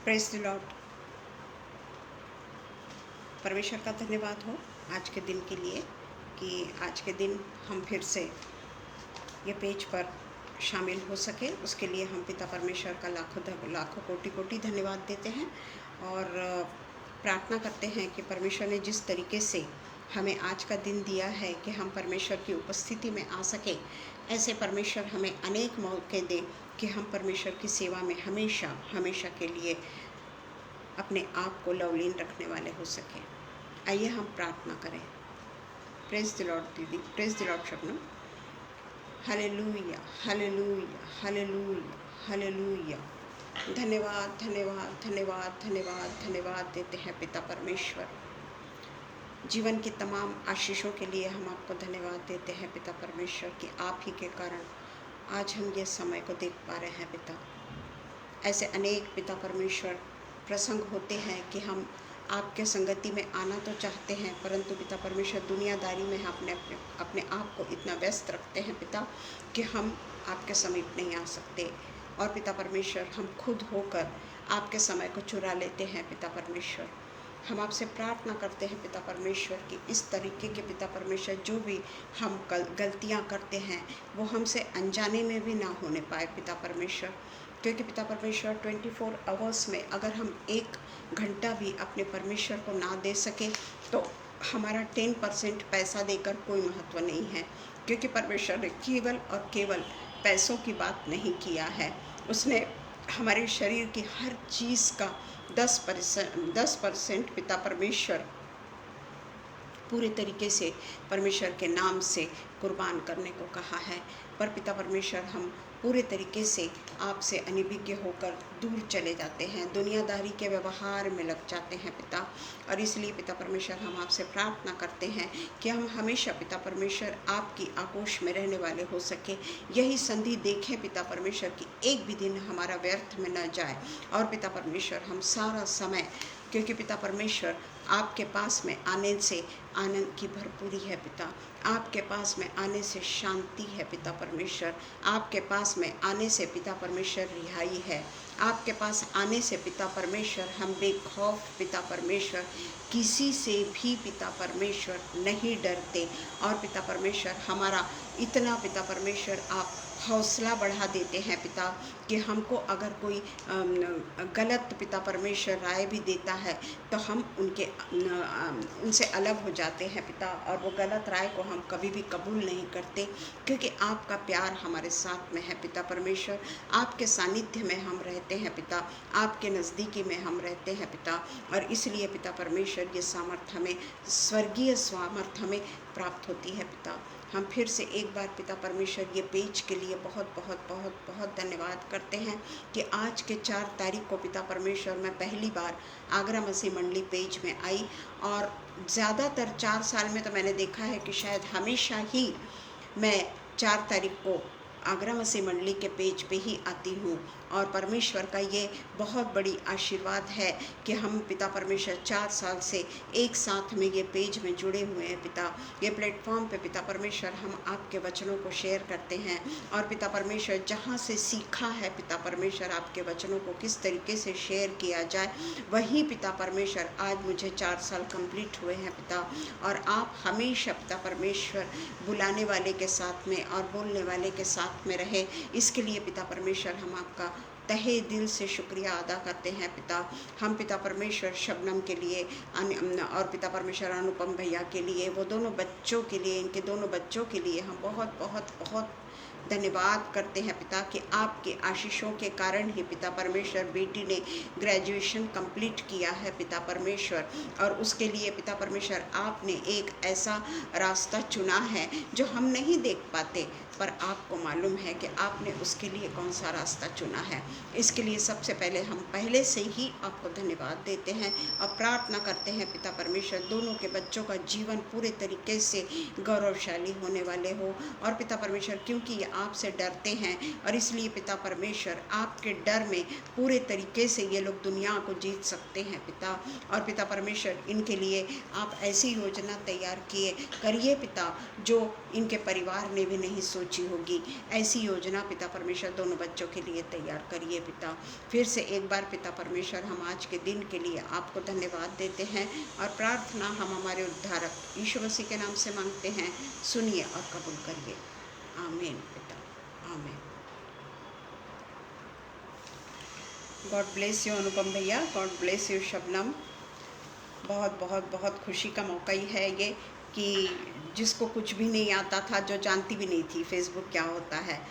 Praise the Lord. परमेश्वर का धन्यवाद हो आज के दिन के लिए कि आज के दिन हम फिर से ये पेज पर शामिल हो सके। उसके लिए हम पिता परमेश्वर का लाखों कोटि कोटि धन्यवाद देते हैं और प्रार्थना करते हैं कि परमेश्वर ने जिस तरीके से हमें आज का दिन दिया है कि हम परमेश्वर की उपस्थिति में आ सके, ऐसे परमेश्वर हमें अनेक मौके दे कि हम परमेश्वर की सेवा में हमेशा हमेशा के लिए अपने आप को लवलीन रखने वाले हो सके। आइए हम प्रार्थना करें। प्रेज़ द लॉर्ड दीदी, praise the Lord Shabnam. Hallelujah hallelujah hallelujah hallelujah. धन्यवाद धन्यवाद धन्यवाद धन्यवाद धन्यवाद देते हैं पिता परमेश्वर। जीवन की तमाम आशीषों के लिए हम आपको धन्यवाद देते हैं पिता परमेश्वर कि आप ही के कारण आज हम ये समय को देख पा रहे हैं पिता। ऐसे अनेक पिता परमेश्वर प्रसंग होते हैं कि हम आपके संगति में आना तो चाहते हैं, परंतु पिता परमेश्वर दुनियादारी में अपने आप को इतना व्यस्त रखते हैं पिता कि हम आपके समीप नहीं आ सकते। और पिता परमेश्वर हम खुद होकर आपके समय को चुरा लेते हैं पिता परमेश्वर। हम आपसे प्रार्थना करते हैं पिता परमेश्वर कि इस तरीके के पिता परमेश्वर जो भी हम गलतियां करते हैं वो हमसे अनजाने में भी ना होने पाए पिता परमेश्वर। क्योंकि पिता परमेश्वर 24 आवर्स में अगर हम 1 घंटा भी अपने परमेश्वर को ना दे सके तो हमारा 10% पैसा देकर कोई महत्व नहीं है। क्योंकि परमेश्वर ने केवल और केवल पैसों की बात नहीं किया है, उसने हमारे शरीर की हर चीज़ का 10% पिता परमेश्वर पूरे तरीके से परमेश्वर के नाम से कुर्बान करने को कहा है। पर पिता परमेश्वर हम पूरे तरीके से आपसे अनिभिज्ञ होकर दूर चले जाते हैं, दुनियादारी के व्यवहार में लग जाते हैं पिता। और इसलिए पिता परमेश्वर हम आपसे प्रार्थना करते हैं कि हम हमेशा पिता परमेश्वर आपकी आगोश में रहने वाले हो सके। यही संधि देखें पिता परमेश्वर की एक भी दिन हमारा व्यर्थ में न जाए। और पिता परमेश्वर हम सारा समय, क्योंकि पिता परमेश्वर आपके पास में आने से आनंद की भरपूरी है पिता, आपके पास में आने से शांति है पिता परमेश्वर, आपके पास में आने से पिता परमेश्वर रिहाई है, आपके पास आने से पिता परमेश्वर हम बेखौफ पिता परमेश्वर किसी से भी पिता परमेश्वर नहीं डरते। और पिता परमेश्वर हमारा इतना पिता परमेश्वर आप हौसला बढ़ा देते हैं पिता कि हमको अगर कोई गलत पिता परमेश्वर राय भी देता है तो हम उनसे अलग हो जाते हैं पिता, और वो गलत राय को हम कभी भी कबूल नहीं करते। क्योंकि आपका प्यार हमारे साथ में है पिता परमेश्वर, आपके सानिध्य में हम रहते हैं पिता, आपके नज़दीकी में हम रहते हैं पिता। और इसलिए पिता परमेश्वर ये सामर्थ्य हमें, स्वर्गीय सामर्थ्य हमें प्राप्त होती है पिता। हम फिर से एक बार पिता परमेश्वर ये पेज के लिए बहुत बहुत बहुत बहुत धन्यवाद करते हैं कि आज के 4 तारीख को पिता परमेश्वर मैं पहली बार आगरा मसीह मंडली पेज में आई। और ज़्यादातर 4 साल में तो मैंने देखा है कि शायद हमेशा ही मैं 4 तारीख को आगरा मसीह मंडली के पेज पे ही आती हूँ। और परमेश्वर का ये बहुत बड़ी आशीर्वाद है कि हम पिता परमेश्वर 4 साल से एक साथ में ये पेज में जुड़े हुए हैं पिता। ये प्लेटफॉर्म पे पिता परमेश्वर हम आपके वचनों को शेयर करते हैं। और पिता परमेश्वर जहाँ से सीखा है पिता परमेश्वर आपके वचनों को किस तरीके से शेयर किया जाए, वही पिता परमेश्वर आज मुझे 4 साल कंप्लीट हुए हैं पिता। और आप हमेशा पिता परमेश्वर बुलाने वाले के साथ में और बोलने वाले के साथ में रहे, इसके लिए पिता परमेश्वर हम आपका तहे दिल से शुक्रिया अदा करते हैं पिता। हम पिता परमेश्वर शबनम के लिए और पिता परमेश्वर अनुपम भैया के लिए, वो दोनों बच्चों के लिए, इनके दोनों बच्चों के लिए हम बहुत बहुत बहुत धन्यवाद करते हैं पिता कि आपके आशीषों के कारण ही पिता परमेश्वर बेटी ने ग्रेजुएशन कंप्लीट किया है पिता परमेश्वर। और उसके लिए पिता परमेश्वर आपने एक ऐसा रास्ता चुना है जो हम नहीं देख पाते, पर आपको मालूम है कि आपने उसके लिए कौन सा रास्ता चुना है। इसके लिए सबसे पहले हम पहले से ही आपको धन्यवाद देते हैं और प्रार्थना करते हैं पिता परमेश्वर दोनों के बच्चों का जीवन पूरे तरीके से गौरवशाली होने वाले हो। और पिता परमेश्वर क्योंकि ये आपसे डरते हैं, और इसलिए पिता परमेश्वर आपके डर में पूरे तरीके से ये लोग दुनिया को जीत सकते हैं पिता। और पिता परमेश्वर इनके लिए आप ऐसी योजना तैयार करिए पिता, जो इनके परिवार ने भी नहीं सोची होगी। ऐसी योजना पिता परमेश्वर दोनों बच्चों के लिए तैयार करिए पिता। फिर से एक बार पिता परमेश्वर हम आज के दिन के लिए आपको धन्यवाद देते हैं, और प्रार्थना हम हमारे उद्धारक यीशु मसीह के नाम से मांगते हैं। सुनिए और कबूल करिए। आमीन पिता, आमीन। गॉड ब्लेस यू अनुपम भैया, गॉड ब्लेस यू शबनम। बहुत बहुत बहुत खुशी का मौका ही है ये कि जिसको कुछ भी नहीं आता था, जो जानती भी नहीं थी फेसबुक क्या होता है।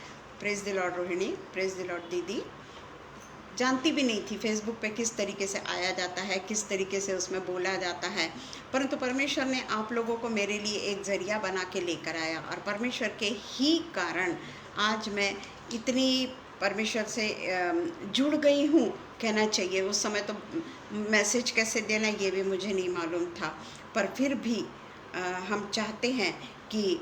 Praise the Lord Rohini, praise the Lord दीदी। जानती भी नहीं थी फेसबुक पे किस तरीके से आया जाता है, किस तरीके से उसमें बोला जाता है, परंतु परमेश्वर ने आप लोगों को मेरे लिए एक ज़रिया बना के लेकर आया, और परमेश्वर के ही कारण आज मैं इतनी परमेश्वर से जुड़ गई हूँ कहना चाहिए। उस समय तो मैसेज कैसे देना ये भी मुझे नहीं मालूम था, पर फिर भी हम चाहते हैं कि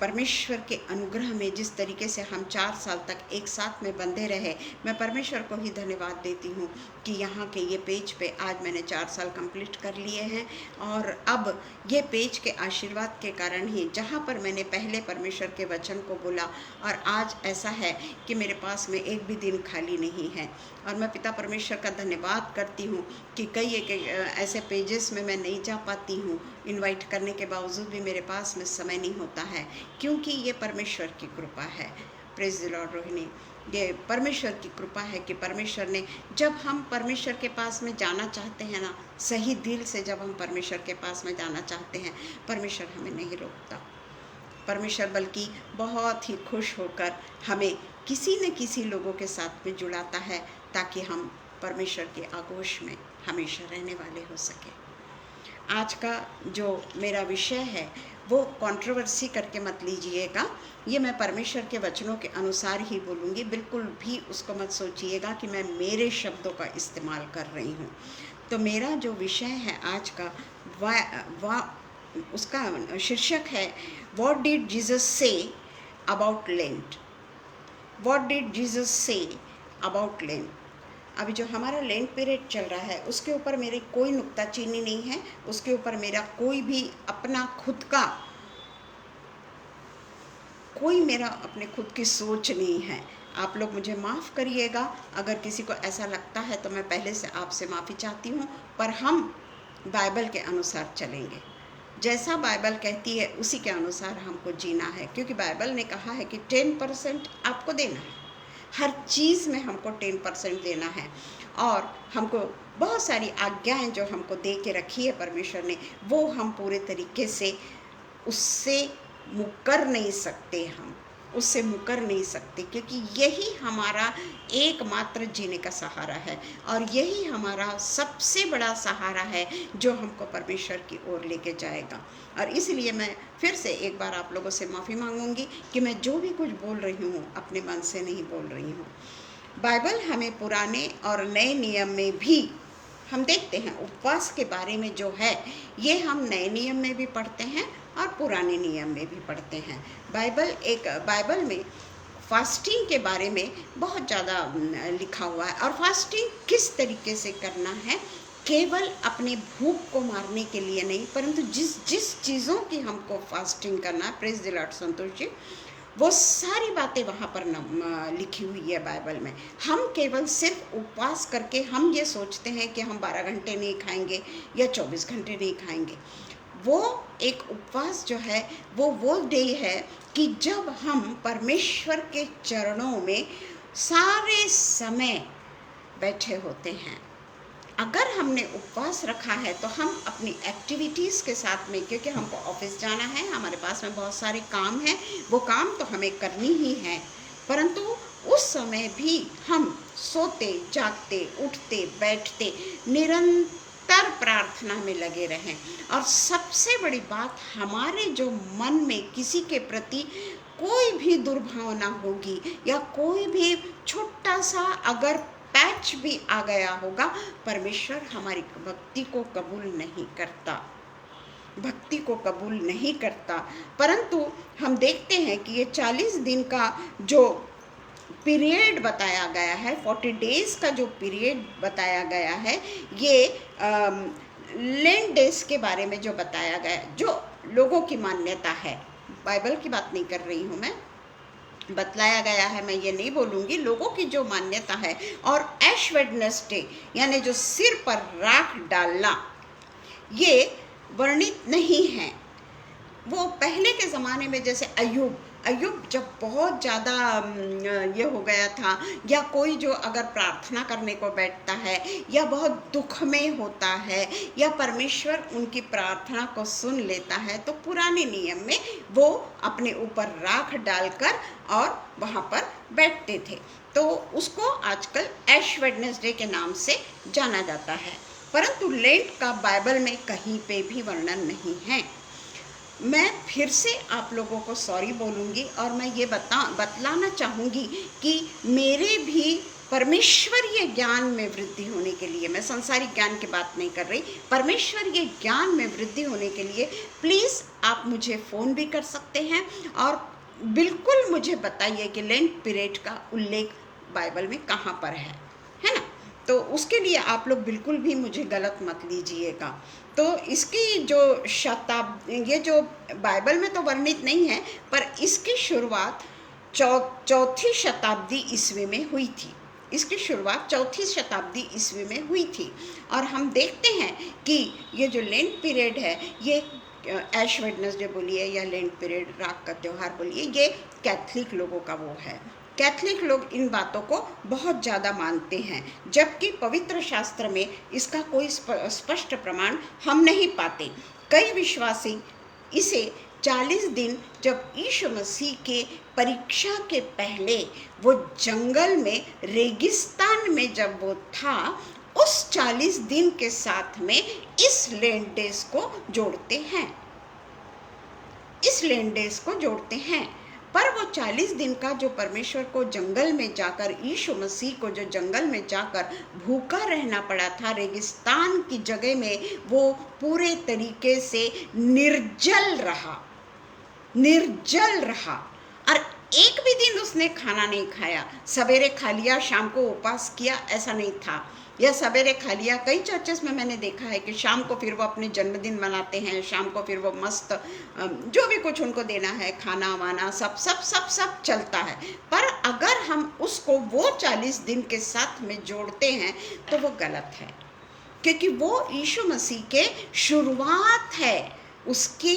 परमेश्वर के अनुग्रह में जिस तरीके से हम 4 साल तक एक साथ में बंधे रहे, मैं परमेश्वर को ही धन्यवाद देती हूँ कि यहाँ के ये पेज पे आज मैंने 4 साल कंप्लीट कर लिए हैं। और अब ये पेज के आशीर्वाद के कारण ही जहाँ पर मैंने पहले परमेश्वर के वचन को बोला, और आज ऐसा है कि मेरे पास में एक भी दिन खाली नहीं है। और मैं पिता परमेश्वर का धन्यवाद करती हूँ कि कई एक ऐसे पेजेस में मैं नहीं जा पाती हूँ, इनवाइट करने के बावजूद भी मेरे पास में समय नहीं होता है, क्योंकि ये परमेश्वर की कृपा है। प्रेज द लॉर्ड रोहिणी, ये परमेश्वर की कृपा है कि परमेश्वर ने, जब हम परमेश्वर के पास में जाना चाहते हैं ना, सही दिल से जब हम परमेश्वर के पास में जाना चाहते हैं, परमेश्वर हमें नहीं रोकता। परमेश्वर बल्कि बहुत ही खुश होकर हमें किसी न किसी लोगों के साथ में जुड़ाता है, ताकि हम परमेश्वर के आगोश में हमेशा रहने वाले हो सके। आज का जो मेरा विषय है वो कंट्रोवर्सी करके मत लीजिएगा, ये मैं परमेश्वर के वचनों के अनुसार ही बोलूँगी। बिल्कुल भी उसको मत सोचिएगा कि मैं मेरे शब्दों का इस्तेमाल कर रही हूँ। तो मेरा जो विषय है आज का उसका शीर्षक है what did Jesus say about lent. What did Jesus say about lent. अभी जो हमारा लेंट पीरियड चल रहा है उसके ऊपर मेरी कोई नुक्ताचीनी नहीं है, उसके ऊपर मेरा कोई भी अपना खुद का अपने खुद की सोच नहीं है। आप लोग मुझे माफ़ करिएगा अगर किसी को ऐसा लगता है, तो मैं पहले से आपसे माफ़ी चाहती हूँ। पर हम बाइबल के अनुसार चलेंगे, जैसा बाइबल कहती है उसी के अनुसार हमको जीना है, क्योंकि बाइबल ने कहा है कि 10% आपको देना है, हर चीज़ में हमको 10% देना है। और हमको बहुत सारी आज्ञाएं जो हमको दे के रखी है परमेश्वर ने, वो हम पूरे तरीके से उससे मुकर नहीं सकते, हम उससे मुकर नहीं सकते, क्योंकि यही हमारा एकमात्र जीने का सहारा है, और यही हमारा सबसे बड़ा सहारा है जो हमको परमेश्वर की ओर लेके जाएगा। और इसलिए मैं फिर से एक बार आप लोगों से माफ़ी मांगूंगी कि मैं जो भी कुछ बोल रही हूँ अपने मन से नहीं बोल रही हूँ। बाइबल हमें पुराने और नए नियम में भी हम देखते हैं, उपवास के बारे में जो है ये हम नए नियम में भी पढ़ते हैं और पुराने नियम में भी पढ़ते हैं। बाइबल में फास्टिंग के बारे में बहुत ज़्यादा लिखा हुआ है, और फास्टिंग किस तरीके से करना है, केवल अपने भूख को मारने के लिए नहीं, परंतु जिस चीज़ों की हमको फास्टिंग करना है, praise the Lord Santosh ji, वो सारी बातें वहाँ पर लिखी हुई है बाइबल में। हम केवल सिर्फ उपवास करके हम ये सोचते हैं कि हम 12 घंटे नहीं खाएंगे या 24 घंटे नहीं खाएंगे। वो एक उपवास जो है वो डे है कि जब हम परमेश्वर के चरणों में सारे समय बैठे होते हैं। अगर हमने उपवास रखा है तो हम अपनी एक्टिविटीज़ के साथ में, क्योंकि हमको ऑफिस जाना है, हमारे पास में बहुत सारे काम हैं, वो काम तो हमें करनी ही है, परंतु उस समय भी हम सोते जागते उठते बैठते निरंतर प्रार्थना में लगे रहें। और सबसे बड़ी बात, हमारे जो मन में किसी के प्रति कोई भी दुर्भावना होगी या कोई भी छोटा सा अगर पैच भी आ गया होगा, परमेश्वर हमारी भक्ति को कबूल नहीं करता। भक्ति को कबूल नहीं करता। परंतु हम देखते हैं कि ये 40 दिन का जो पीरियड बताया गया है, 40 डेज का जो पीरियड बताया गया है, ये लेंट डेज के बारे में जो बताया गया, जो लोगों की मान्यता है, बाइबल की बात नहीं कर रही हूँ मैं, बतलाया गया है, मैं ये नहीं बोलूँगी, लोगों की जो मान्यता है। और ऐश वेडनेसडे यानी जो सिर पर राख डालना, ये वर्णित नहीं है। वो पहले के ज़माने में जैसे अय्यूब जब बहुत ज़्यादा ये हो गया था, या कोई जो अगर प्रार्थना करने को बैठता है या बहुत दुख में होता है या परमेश्वर उनकी प्रार्थना को सुन लेता है, तो पुराने नियम में वो अपने ऊपर राख डालकर और वहाँ पर बैठते थे। तो उसको आजकल ऐश वेडनेसडे के नाम से जाना जाता है। परंतु लेंट का बाइबल में कहीं पे भी वर्णन नहीं है। मैं फिर से आप लोगों को सॉरी बोलूँगी और मैं ये बतलाना चाहूँगी कि मेरे भी परमेश्वरीय ज्ञान में वृद्धि होने के लिए, मैं संसारिक ज्ञान की बात नहीं कर रही, परमेश्वरीय ज्ञान में वृद्धि होने के लिए प्लीज़ आप मुझे फ़ोन भी कर सकते हैं और बिल्कुल मुझे बताइए कि लेंट पीरियड का उल्लेख बाइबल में कहाँ पर है ना। तो उसके लिए आप लोग बिल्कुल भी मुझे गलत मत लीजिएगा। तो इसकी जो ये जो बाइबल में तो वर्णित नहीं है, पर इसकी शुरुआत चौथी शताब्दी ईस्वी में हुई थी। इसकी शुरुआत चौथी शताब्दी ईस्वी में हुई थी। और हम देखते हैं कि ये जो लेंट पीरियड है, ये ऐश वेडनेसडे बोलिए या लेंट पीरियड, राख का त्यौहार बोलिए, ये कैथलिक लोगों का वो है। कैथलिक लोग इन बातों को बहुत ज़्यादा मानते हैं, जबकि पवित्र शास्त्र में इसका कोई स्पष्ट प्रमाण हम नहीं पाते। कई विश्वासी इसे 40 दिन, जब यीशु मसीह के परीक्षा के पहले वो जंगल में रेगिस्तान में जब वो था, उस 40 दिन के साथ में इस लेंट डेज को जोड़ते हैं, इस लेंट डेज को जोड़ते हैं। पर वो 40 दिन का जो परमेश्वर को जंगल में जाकर, यीशु मसीह को जो जंगल में जाकर भूखा रहना पड़ा था, रेगिस्तान की जगह में वो पूरे तरीके से निर्जल रहा और एक भी दिन उसने खाना नहीं खाया। सवेरे खा लिया, शाम को उपवास किया, ऐसा नहीं था। या सवेरे खा लिया, कई चर्चेस में मैंने देखा है कि शाम को फिर वो अपने जन्मदिन मनाते हैं, शाम को फिर वो मस्त जो भी कुछ उनको देना है, खाना वाना सब चलता है। पर अगर हम उसको वो 40 दिन के साथ में जोड़ते हैं तो वो गलत है, क्योंकि वो यीशु मसीह के शुरुआत है उसकी,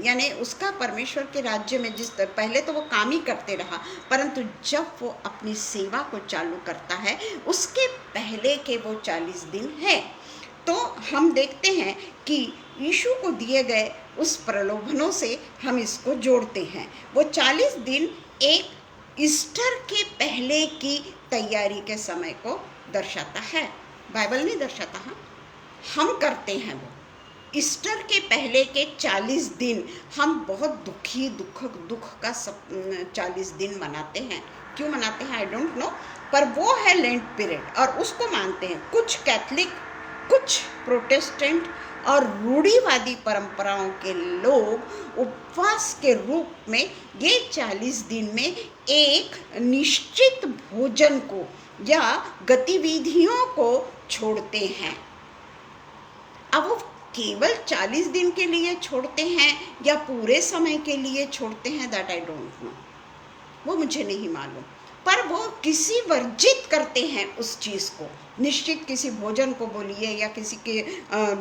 यानी उसका परमेश्वर के राज्य में। जिस पहले तो वो काम ही करते रहा, परंतु जब वो अपनी सेवा को चालू करता है, उसके पहले के वो 40 दिन है। तो हम देखते हैं कि यीशु को दिए गए उस प्रलोभनों से हम इसको जोड़ते हैं। वो 40 दिन एक ईस्टर के पहले की तैयारी के समय को दर्शाता है, बाइबल नहीं दर्शाता। हाँ, हम करते हैं वो ईस्टर के पहले के 40 दिन हम बहुत दुख का 40 दिन मनाते हैं। क्यों मनाते हैं आई डोंट नो, पर वो है लेंट पीरियड और उसको मानते हैं कुछ कैथलिक, कुछ प्रोटेस्टेंट और रूढ़िवादी परंपराओं के लोग उपवास के रूप में ये 40 दिन में एक निश्चित भोजन को या गतिविधियों को छोड़ते हैं। अब वो केवल 40 दिन के लिए छोड़ते हैं या पूरे समय के लिए छोड़ते हैं, दैट आई डोंट नो, वो मुझे नहीं मालूम। पर वो किसी वर्जित करते हैं उस चीज़ को, निश्चित किसी भोजन को बोलिए या किसी के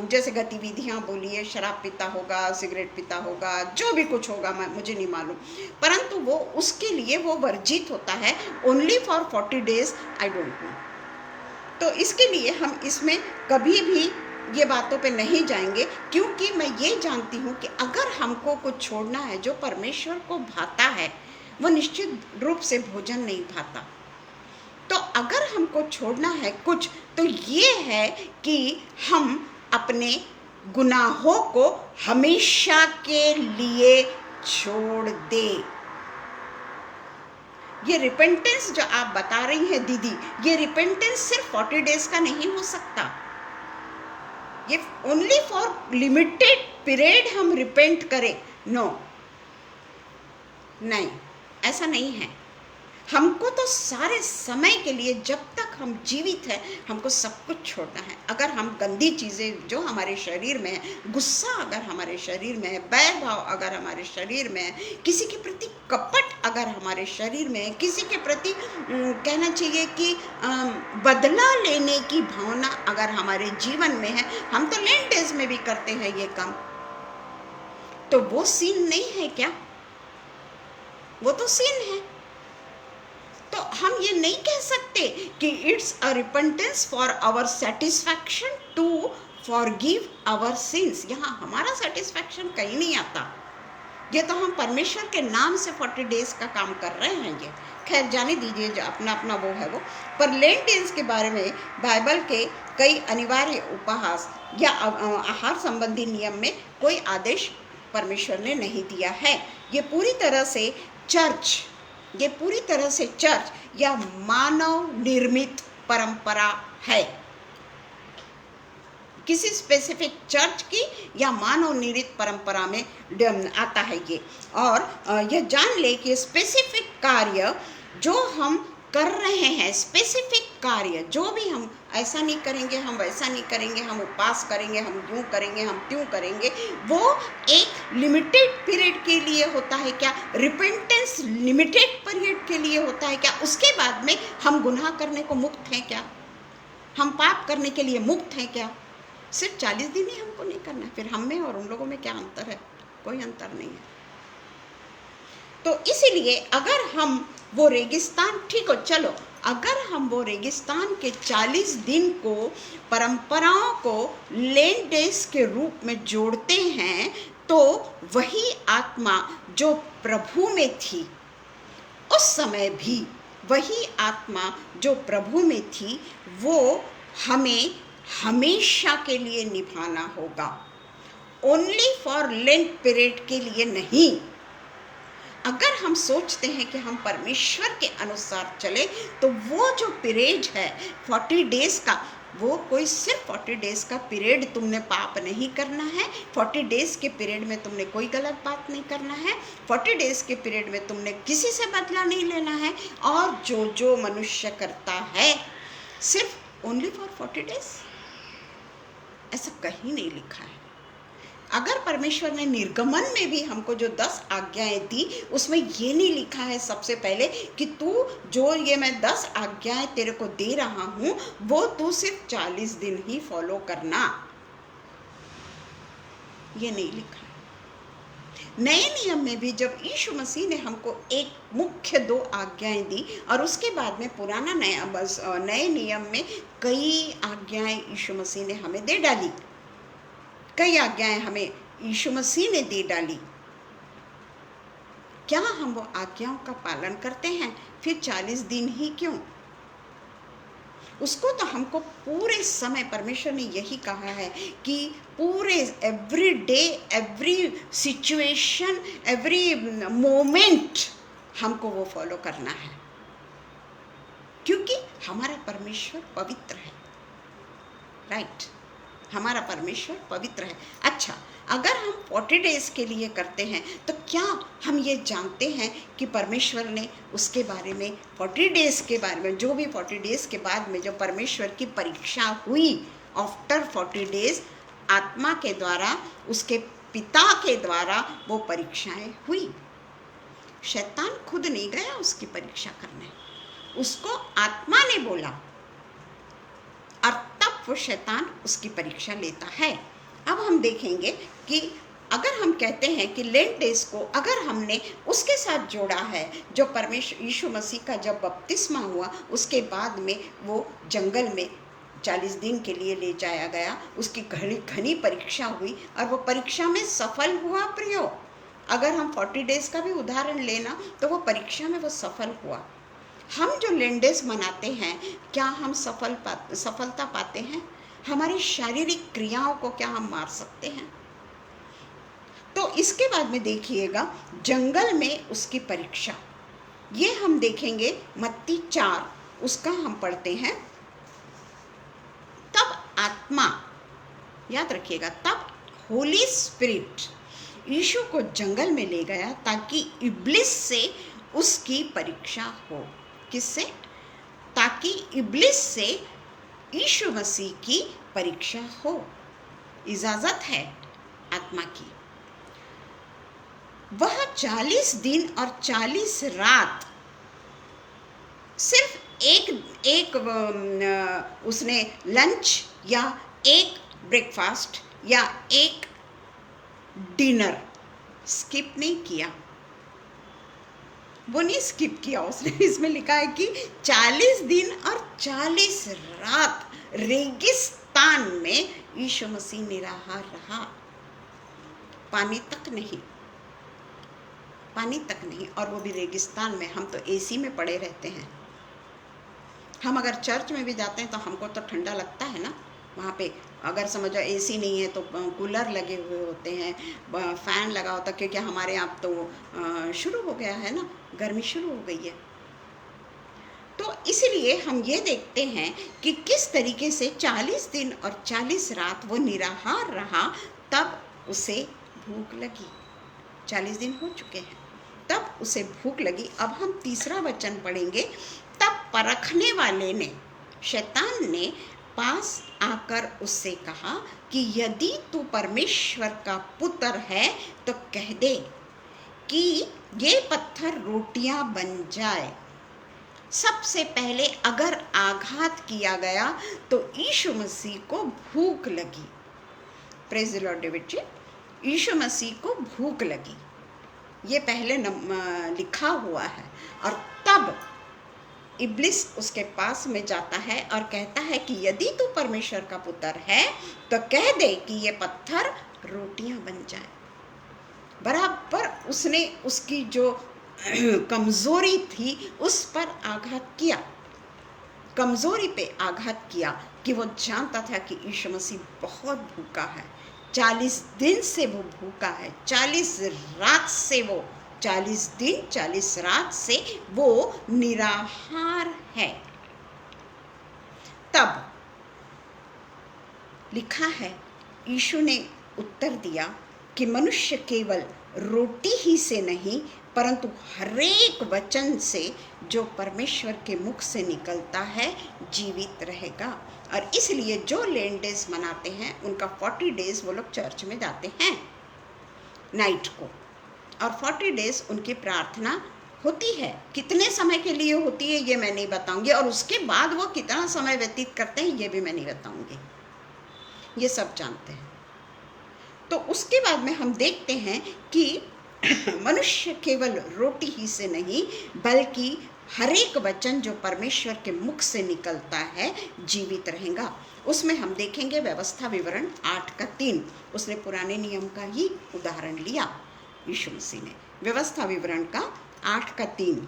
जैसे गतिविधियां बोलिए, शराब पीता होगा, सिगरेट पीता होगा, जो भी कुछ होगा मुझे नहीं मालूम, परंतु वो उसके लिए वो वर्जित होता है only for 40 days, I don't know. तो इसके लिए हम इसमें कभी भी ये बातों पे नहीं जाएंगे, क्योंकि मैं ये जानती हूँ कि अगर हमको कुछ छोड़ना है जो परमेश्वर को भाता है, वो निश्चित रूप से भोजन नहीं भाता। तो अगर हमको छोड़ना है कुछ, तो ये है कि हम अपने गुनाहों को हमेशा के लिए छोड़ दे। ये रिपेंटेंस जो आप बता रही हैं दीदी, ये रिपेंटेंस सिर्फ 40 डेज का नहीं हो सकता, ये ओनली फॉर लिमिटेड पीरियड हम रिपेंट करें, नो, नहीं, ऐसा नहीं है। हमको तो सारे समय के लिए, जब तक हम जीवित हैं, हमको सब कुछ छोड़ना है। अगर हम गंदी चीज़ें जो हमारे शरीर में है, गुस्सा अगर हमारे शरीर में है, बैर भाव अगर हमारे शरीर में है, किसी के प्रति कपट अगर हमारे शरीर में है, किसी के प्रति कहना चाहिए कि बदला लेने की भावना अगर हमारे जीवन में है, हम तो लेन डेज में भी करते हैं ये काम, तो वो सीन नहीं है क्या? वो तो सीन है। तो हम ये नहीं कह सकते कि it's a repentance for our satisfaction to forgive our sins. यहाँ हमारा सेटिस्फैक्शन कहीं नहीं आता। ये तो हम परमेश्वर के नाम से 40 डेज का काम कर रहे हैं। ये खैर जाने दीजिए, जो अपना अपना वो है वो। पर लेन डेज के बारे में बाइबल के कई अनिवार्य उपहास या आहार संबंधी नियम में कोई आदेश परमेश्वर ने नहीं दिया है। ये पूरी तरह से चर्च या मानव निर्मित परंपरा है। किसी स्पेसिफिक चर्च की या मानव निर्मित परंपरा में आता है ये। और यह जान ले कि स्पेसिफिक कार्य जो हम कर रहे हैं, स्पेसिफिक कार्य जो भी हम ऐसा नहीं करेंगे, हम वैसा नहीं करेंगे, हम उपवास करेंगे, हम यूँ करेंगे, हम त्यों करेंगे, वो एक लिमिटेड पीरियड के लिए होता है क्या? रिपेंटेंस लिमिटेड पीरियड के लिए होता है क्या? उसके बाद में हम गुनाह करने को मुक्त हैं क्या? हम पाप करने के लिए मुक्त हैं क्या? सिर्फ 40 दिन ही हमको नहीं करना है। फिर हम में और उन लोगों में क्या अंतर है? कोई अंतर नहीं है। तो इसीलिए अगर हम वो रेगिस्तान, ठीक हो, चलो, अगर हम वो रेगिस्तान के 40 दिन को परंपराओं को लेन डेज के रूप में जोड़ते हैं, तो वही आत्मा जो प्रभु में थी उस समय भी, वही आत्मा जो प्रभु में थी, वो हमें हमेशा के लिए निभाना होगा। ओनली फॉर लेंट पीरियड के लिए नहीं। अगर हम सोचते हैं कि हम परमेश्वर के अनुसार चले, तो वो जो पीरियड है 40 डेज का, वो कोई सिर्फ 40 डेज का पीरियड तुमने पाप नहीं करना है। 40 डेज के पीरियड में तुमने कोई गलत बात नहीं करना है। 40 डेज के पीरियड में तुमने किसी से बदला नहीं लेना है। और जो जो मनुष्य करता है सिर्फ ओनली फॉर 40 डेज, ऐसा कहीं नहीं लिखा है। अगर परमेश्वर ने निर्गमन में भी हमको जो 10 आज्ञाएं दी, उसमें ये नहीं लिखा है सबसे पहले कि तू जो ये मैं 10 आज्ञाएं तेरे को दे रहा हूं, वो तू सिर्फ 40 दिन ही फॉलो करना, ये नहीं लिखा है। नए नियम में भी जब यीशु मसीह ने हमको एक मुख्य 2 आज्ञाएं दी, और उसके बाद में पुराना नए नियम में कई आज्ञाएं यीशु मसीह ने हमें दे डाली। कई आज्ञाएं हमें यीशु मसीह ने दे डाली। क्या हम वो आज्ञाओं का पालन करते हैं? फिर 40 दिन ही क्यों? उसको तो हमको पूरे समय, परमेश्वर ने यही कहा है कि पूरे every day, every situation, every moment हमको वो फॉलो करना है, क्योंकि हमारा परमेश्वर पवित्र है। राइट, हमारा परमेश्वर पवित्र है। अच्छा, अगर हम 40 डेज के लिए करते हैं, तो क्या हम ये जानते हैं कि परमेश्वर ने उसके बारे में 40 डेज के बारे में, जो भी 40 डेज के बाद में जो परमेश्वर की परीक्षा हुई, आफ्टर 40 डेज आत्मा के द्वारा, उसके पिता के द्वारा वो परीक्षाएं हुई। शैतान खुद नहीं गया उसकी परीक्षा करने, उसको आत्मा ने बोला, और तब वो शैतान उसकी परीक्षा लेता है। अब हम देखेंगे कि अगर हम कहते हैं कि लेंट डेज को अगर हमने उसके साथ जोड़ा है, जो परमेश्वर यीशु मसीह का जब बपतिस्मा हुआ, उसके बाद में वो जंगल में 40 दिन के लिए ले जाया गया, उसकी घनी परीक्षा हुई, और वो परीक्षा में सफल हुआ। प्रियो, अगर हम 40 डेज का भी उदाहरण लेना, तो वो परीक्षा में वो सफल हुआ। हम जो लेंट डेज मनाते हैं, क्या हम सफलता पाते हैं? हमारी शारीरिक क्रियाओं को क्या हम मार सकते हैं? तो इसके बाद में देखिएगा जंगल में उसकी परीक्षा, ये हम देखेंगे मत्ती 4, उसका हम पढ़ते हैं। तब आत्मा, याद रखिएगा, तब होली स्पिरिट यीशु को जंगल में ले गया ताकि इब्लिस से उसकी परीक्षा हो। किससे? ताकि इब्लिस से यीशु मसीह की परीक्षा हो। इजाजत है आत्मा की। वह 40 दिन और 40 रात सिर्फ एक उसने लंच या एक ब्रेकफास्ट या एक डिनर स्किप नहीं किया। वो नहीं स्किप किया उसने। इसमें लिखा है कि 40 दिन और 40 रात रेगिस्तान में यीशु मसीह निराहार रहा। पानी तक नहीं, और वो भी रेगिस्तान में। हम तो एसी में पड़े रहते हैं। हम अगर चर्च में भी जाते हैं तो हमको तो ठंडा लगता है ना। वहाँ पे अगर समझो एसी नहीं है तो कूलर लगे हुए होते हैं, फ़ैन लगा होता, क्योंकि हमारे यहाँ तो शुरू हो गया है ना, गर्मी शुरू हो गई है। तो इसलिए हम ये देखते हैं कि किस तरीके से 40 दिन और 40 रात वो निराहार रहा, तब उसे भूख लगी। 40 दिन हो चुके हैं, तब उसे भूख लगी। अब हम तीसरा वचन पढ़ेंगे। तब परखने वाले ने, शैतान ने पास आकर उससे कहा कि यदि तू परमेश्वर का पुत्र है तो कह दे कि ये पत्थर रोटियां बन जाए। सबसे पहले अगर आघात किया गया तो यीशु मसीह को भूख लगी। प्रेज़ द लॉर्ड डेविड जी। यीशु मसीह को भूख लगी, ये पहले लिखा हुआ है। और तब इब्लिस उसके पास में जाता है और कहता है कि यदि तू परमेश्वर का पुत्र है तो कह दे कि ये पत्थर रोटियां बन जाए। बराबर उसने उसकी जो कमजोरी थी उस पर आघात किया, कमजोरी पे आघात किया कि वो जानता था कि यीशु मसीह बहुत भूखा है। 40 दिन से वो भूखा है, 40 रात से वो 40 दिन 40 रात से वो निराहार है। तब लिखा है, यीशु ने उत्तर दिया कि मनुष्य केवल रोटी ही से नहीं परंतु हरेक वचन से जो परमेश्वर के मुख से निकलता है जीवित रहेगा। और इसलिए जो लेन डेज मनाते हैं उनका 40 डेज वो लोग चर्च में जाते हैं नाइट को, और 40 डेज उनकी प्रार्थना होती है। कितने समय के लिए होती है ये मैं नहीं बताऊंगी, और उसके बाद वो कितना समय व्यतीत करते हैं ये भी मैं नहीं बताऊंगी, ये सब जानते हैं। तो उसके बाद में हम देखते हैं कि मनुष्य केवल रोटी ही से नहीं बल्कि हरेक वचन जो परमेश्वर के मुख से निकलता है जीवित रहेगा। उसमें हम देखेंगे व्यवस्था विवरण 8:3। उसने पुराने नियम का ही उदाहरण लिया यीशु मसीह ने। व्यवस्था विवरण का 8:3।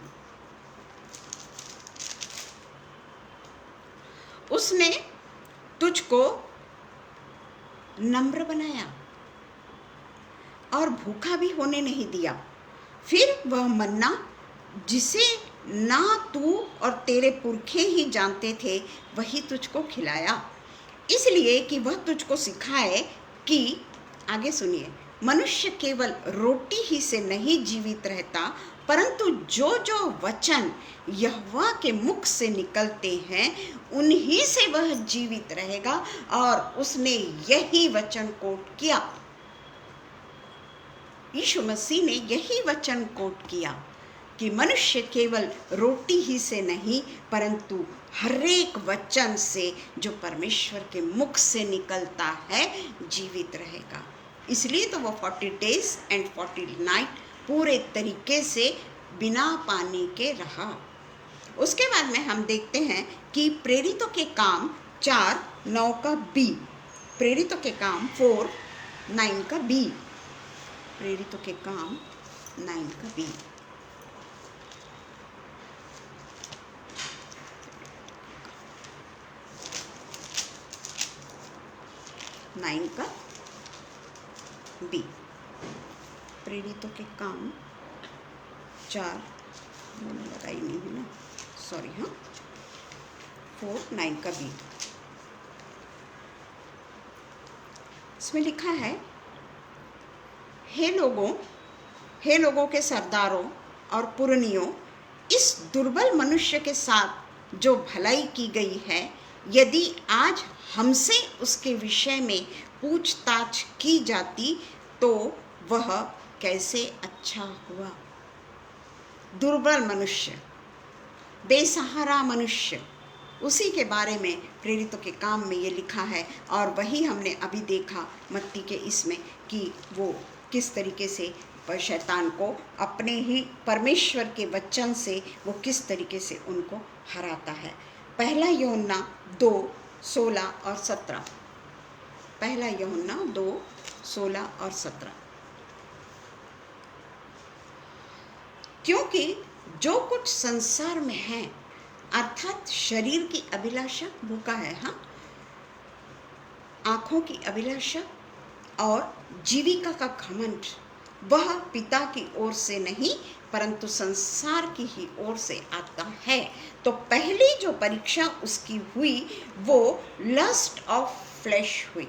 उसने तुझको नम्र बनाया और भूखा भी होने नहीं दिया। फिर वह मन्ना जिसे ना तू और तेरे पुरखे ही जानते थे वही तुझको खिलाया, इसलिए कि वह तुझको सिखाए कि, आगे सुनिए, मनुष्य केवल रोटी ही से नहीं जीवित रहता परंतु जो जो वचन यहोवा के मुख से निकलते हैं उन्हीं से वह जीवित रहेगा। और उसने यही वचन कोट किया, यीशु मसीह ने यही वचन कोट किया कि मनुष्य केवल रोटी ही से नहीं परंतु हरेक वचन से जो परमेश्वर के मुख से निकलता है जीवित रहेगा। इसलिए तो वो 40 days and 40 night पूरे तरीके से बिना पानी के रहा। उसके बाद में हम देखते हैं कि प्रेरितों के काम 4:9 का बी, प्रेरितों के काम 4:9 का बी, प्रेरितों के काम 9 का बी। नाइन का बी, प्रेरितों के काम 4 मैंने लगाई नहीं है ना, सॉरी, हाँ, 4:9 का बी। इसमें लिखा है हे लोगों के सरदारों और पुरनियों, इस दुर्बल मनुष्य के साथ जो भलाई की गई है, यदि आज हमसे उसके विषय में पूछताछ की जाती तो वह कैसे अच्छा हुआ। दुर्बल मनुष्य, बेसहारा मनुष्य, उसी के बारे में प्रेरितों के काम में ये लिखा है। और वही हमने अभी देखा मत्ती के इसमें कि वो किस तरीके से शैतान को अपने ही परमेश्वर के वचन से वो किस तरीके से उनको हराता है। पहला यूहन्ना 2:16 और 17। पहला यूहन्ना 2:16 और 17। क्योंकि जो कुछ संसार में है, अर्थात शरीर की अभिलाषा, भूखा है, हाँ, आंखों की अभिलाषा और जीविका का घमंड, वह पिता की ओर से नहीं परंतु संसार की ही ओर से आता है। तो पहली जो परीक्षा उसकी हुई वो लस्ट ऑफ फ्लैश हुई।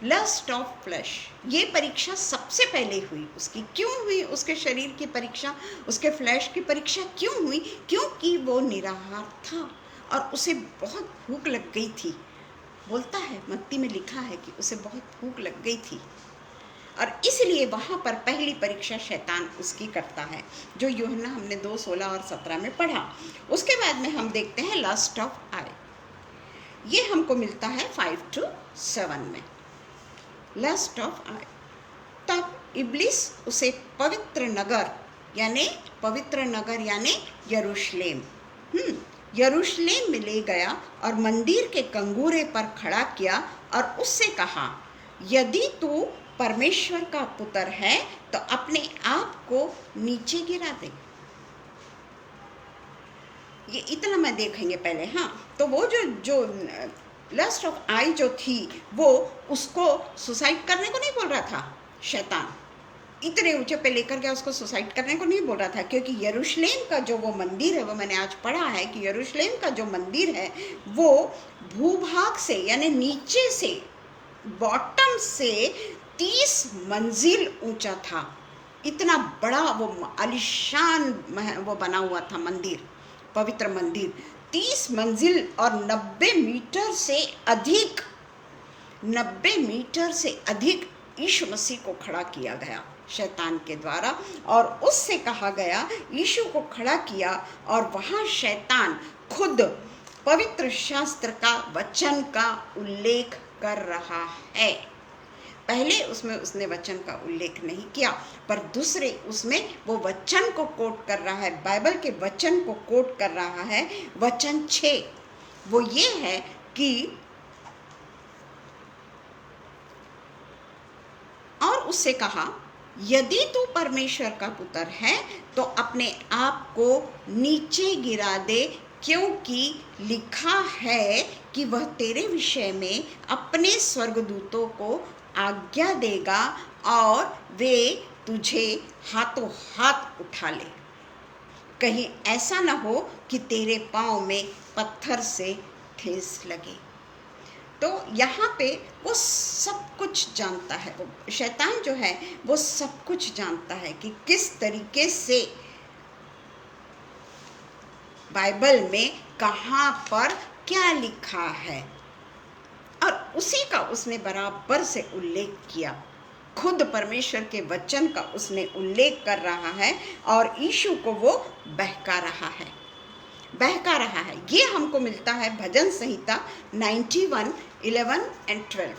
लस्ट ऑफ फ्लैश, ये परीक्षा सबसे पहले हुई उसकी। क्यों हुई उसके शरीर की परीक्षा, उसके फ्लैश की परीक्षा क्यों हुई? क्योंकि वो निराहार था और उसे बहुत भूख लग गई थी। बोलता है, मत्ती में लिखा है कि उसे बहुत भूख लग गई थी और इसलिए वहाँ पर पहली परीक्षा शैतान उसकी करता है, जो यूहन्ना हमने 2:16 और 17 में पढ़ा। उसके बाद में हम देखते हैं लस्ट ऑफ आई, ये हमको मिलता है 5-7 में। लस्ट ऑफ आई, तब इब्लिस उसे पवित्र नगर यानी यरूशलेम में ले गया और मंदिर के कंगूरे पर खड़ा किया और उससे कहा, यदि तू परमेश्वर का पुत्र है तो अपने आप को नीचे गिरा दे। ये इतना मैं देखेंगे पहले, हाँ। तो वो जो लस्ट ऑफ आई जो थी, वो उसको सुसाइड करने को नहीं बोल रहा था शैतान, इतने ऊंचे पे लेकर गया, उसको सुसाइड करने को नहीं बोल रहा था। क्योंकि यरूशलेम का जो वो मंदिर है, वो मैंने आज पढ़ा है कि यरूशलेम का जो मंदिर है वो भूभाग से यानी नीचे से, बॉटम से 30 मंजिल ऊंचा था। इतना बड़ा वो आलिशान वो बना हुआ था मंदिर, पवित्र मंदिर, 30 मंजिल और 90 मीटर से अधिक यीशु मसीह को खड़ा किया गया शैतान के द्वारा। और उससे कहा गया, यीशु को खड़ा किया और वहाँ शैतान खुद पवित्र शास्त्र का वचन का उल्लेख कर रहा है। पहले उसमें उसने वचन का उल्लेख नहीं किया, पर दूसरे उसमें वो वचन को कोट कर रहा है, बाइबल के वचन को कोट कर रहा है। वचन 6 वो ये है कि और उससे कहा, यदि तू परमेश्वर का पुत्र है तो अपने आप को नीचे गिरा दे, क्योंकि लिखा है कि वह तेरे विषय में अपने स्वर्गदूतों को आज्ञा देगा और वे तुझे हाथों हाथ उठा ले, कहीं ऐसा न हो कि तेरे पाँव में पत्थर से ठेस लगे। तो यहाँ पे वो सब कुछ जानता है, वो शैतान जो है वो सब कुछ जानता है कि किस तरीके से बाइबल में कहाँ पर क्या लिखा है, और उसी का उसने बराबर से उल्लेख किया। खुद परमेश्वर के वचन का उसने उल्लेख कर रहा है और यीशु को वो बहका रहा है। ये हमको मिलता है भजन संहिता 91, 11 और 12।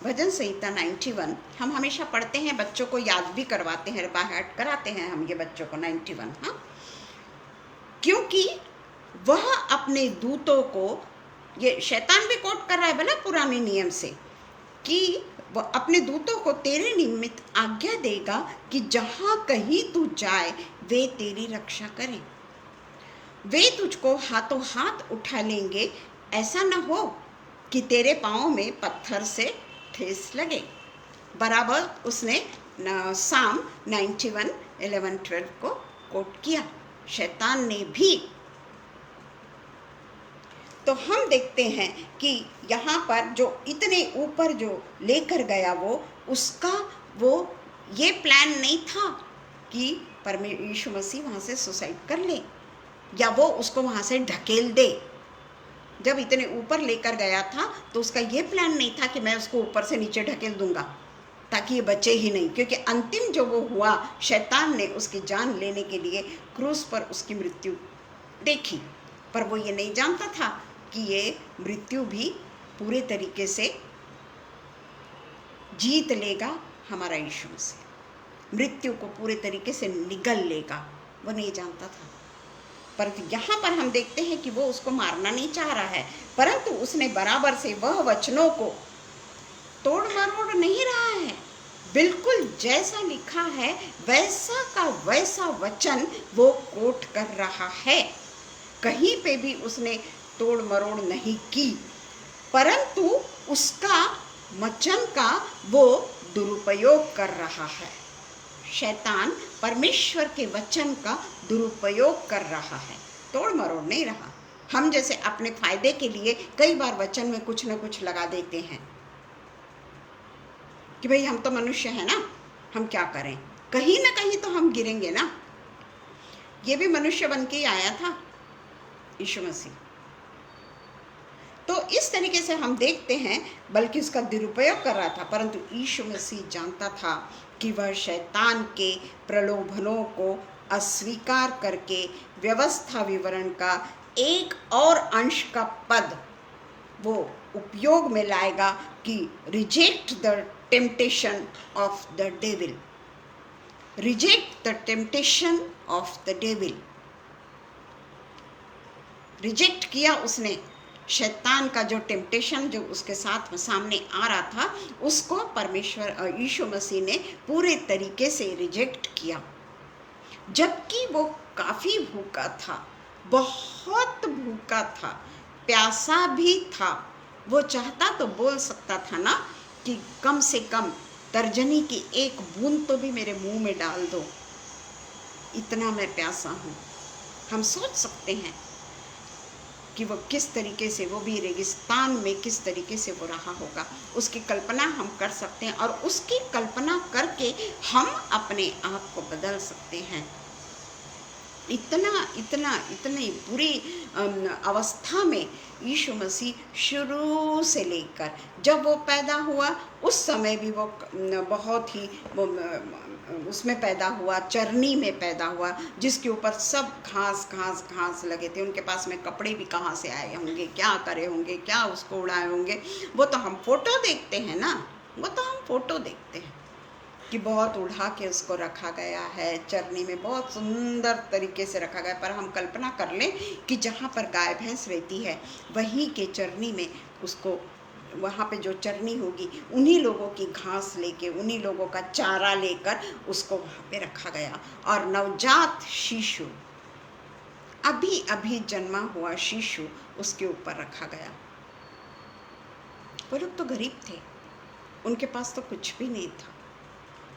भजन संहिता 91 हम हमेशा पढ़ते हैं, बच्चों को याद भी करवाते हैं, बाहर कराते हैं हम ये बच्चों को 91, हाँ। क्योंकि वह अपने दूतों को, ये शैतान भी कोट कर रहा है भला पुराने नियम से, कि वह अपने दूतों को तेरे निमित्त आज्ञा देगा कि जहाँ कहीं तू जाए वे तेरी रक्षा करें। वे तुझको हाथों हाथ उठा लेंगे, ऐसा न हो कि तेरे पाँव में पत्थर से ठेस लगे। बराबर उसने साम 91, 11, 12 को कोट किया शैतान ने भी। तो हम देखते हैं कि यहाँ पर जो इतने ऊपर जो लेकर गया वो उसका वो ये प्लान नहीं था कि यीशु मसीह वहाँ से सुसाइड कर ले या वो उसको वहाँ से ढकेल दे। जब इतने ऊपर लेकर गया था तो उसका ये प्लान नहीं था कि मैं उसको ऊपर से नीचे ढकेल दूंगा ताकि ये बचे ही नहीं, क्योंकि अंतिम जो वो हुआ, शैतान ने उसकी जान लेने के लिए क्रूस पर उसकी मृत्यु देखी, पर वो ये नहीं जानता था कि ये मृत्यु भी पूरे तरीके से जीत लेगा हमारा यीशु मसीह, मृत्यु को पूरे तरीके से निगल लेगा, वो नहीं जानता था। परंतु यहाँ पर हम देखते हैं कि वो उसको मारना नहीं चाह रहा है, परंतु उसने बराबर से वह वचनों को तोड़ मरोड़ नहीं रहा है, बिल्कुल जैसा लिखा है वैसा का वैसा वचन वो कोट कर रहा है। कहीं पे भी उसने तोड़ मरोड़ नहीं की, परंतु उसका वचन का वो दुरुपयोग कर रहा है। शैतान परमेश्वर के वचन का दुरुपयोग कर रहा है, तोड़ मरोड़ नहीं रहा। हम जैसे अपने फायदे के लिए कई बार वचन में कुछ न कुछ लगा देते हैं कि भाई हम तो मनुष्य हैं ना, हम क्या करें, कहीं ना कहीं तो हम गिरेंगे ना। ये भी मनुष्य बन के ही आया था यीशु मसीह। तो इस तरीके से हम देखते हैं, बल्कि उसका दुरुपयोग कर रहा था, परंतु यीशु मसीह जानता था कि वह शैतान के प्रलोभनों को अस्वीकार करके व्यवस्था विवरण का एक और अंश का पद वो उपयोग में लाएगा कि reject the temptation of the devil, reject the temptation of the devil. Reject किया उसने शैतान का जो टेम्पटेशन जो उसके साथ सामने आ रहा था, उसको परमेश्वर यीशु मसीह ने पूरे तरीके से रिजेक्ट किया, जबकि वो काफ़ी भूखा था, बहुत भूखा था, प्यासा भी था। वो चाहता तो बोल सकता था ना कि कम से कम तर्जनी की एक बूंद तो भी मेरे मुंह में डाल दो, इतना मैं प्यासा हूँ। हम सोच सकते हैं कि वो किस तरीके से, वो भी रेगिस्तान में किस तरीके से वो रहा होगा, उसकी कल्पना हम कर सकते हैं, और उसकी कल्पना करके हम अपने आप को बदल सकते हैं। इतनी बुरी अवस्था में यीशु मसीह शुरू से लेकर जब वो पैदा हुआ उस समय भी वो बहुत ही उसमें पैदा हुआ, चरनी में पैदा हुआ, जिसके ऊपर सब घास लगे थे। उनके पास में कपड़े भी कहाँ से आए होंगे, क्या करे होंगे, क्या उसको उड़ाए होंगे, वो तो हम फोटो देखते हैं ना, वो तो हम फोटो देखते हैं कि बहुत उड़ा के उसको रखा गया है, चरनी में बहुत सुंदर तरीके से रखा गया। पर हम कल्पना कर लें कि जहाँ पर गाय भैंस रहती है वहीं के चरनी में उसको, वहाँ पे जो चरनी होगी उन्हीं लोगों की घास लेके, उन्हीं लोगों का चारा लेकर उसको वहाँ पे रखा गया। और नवजात शिशु, अभी अभी जन्मा हुआ शिशु उसके ऊपर रखा गया। वो लोग तो गरीब थे, उनके पास तो कुछ भी नहीं था,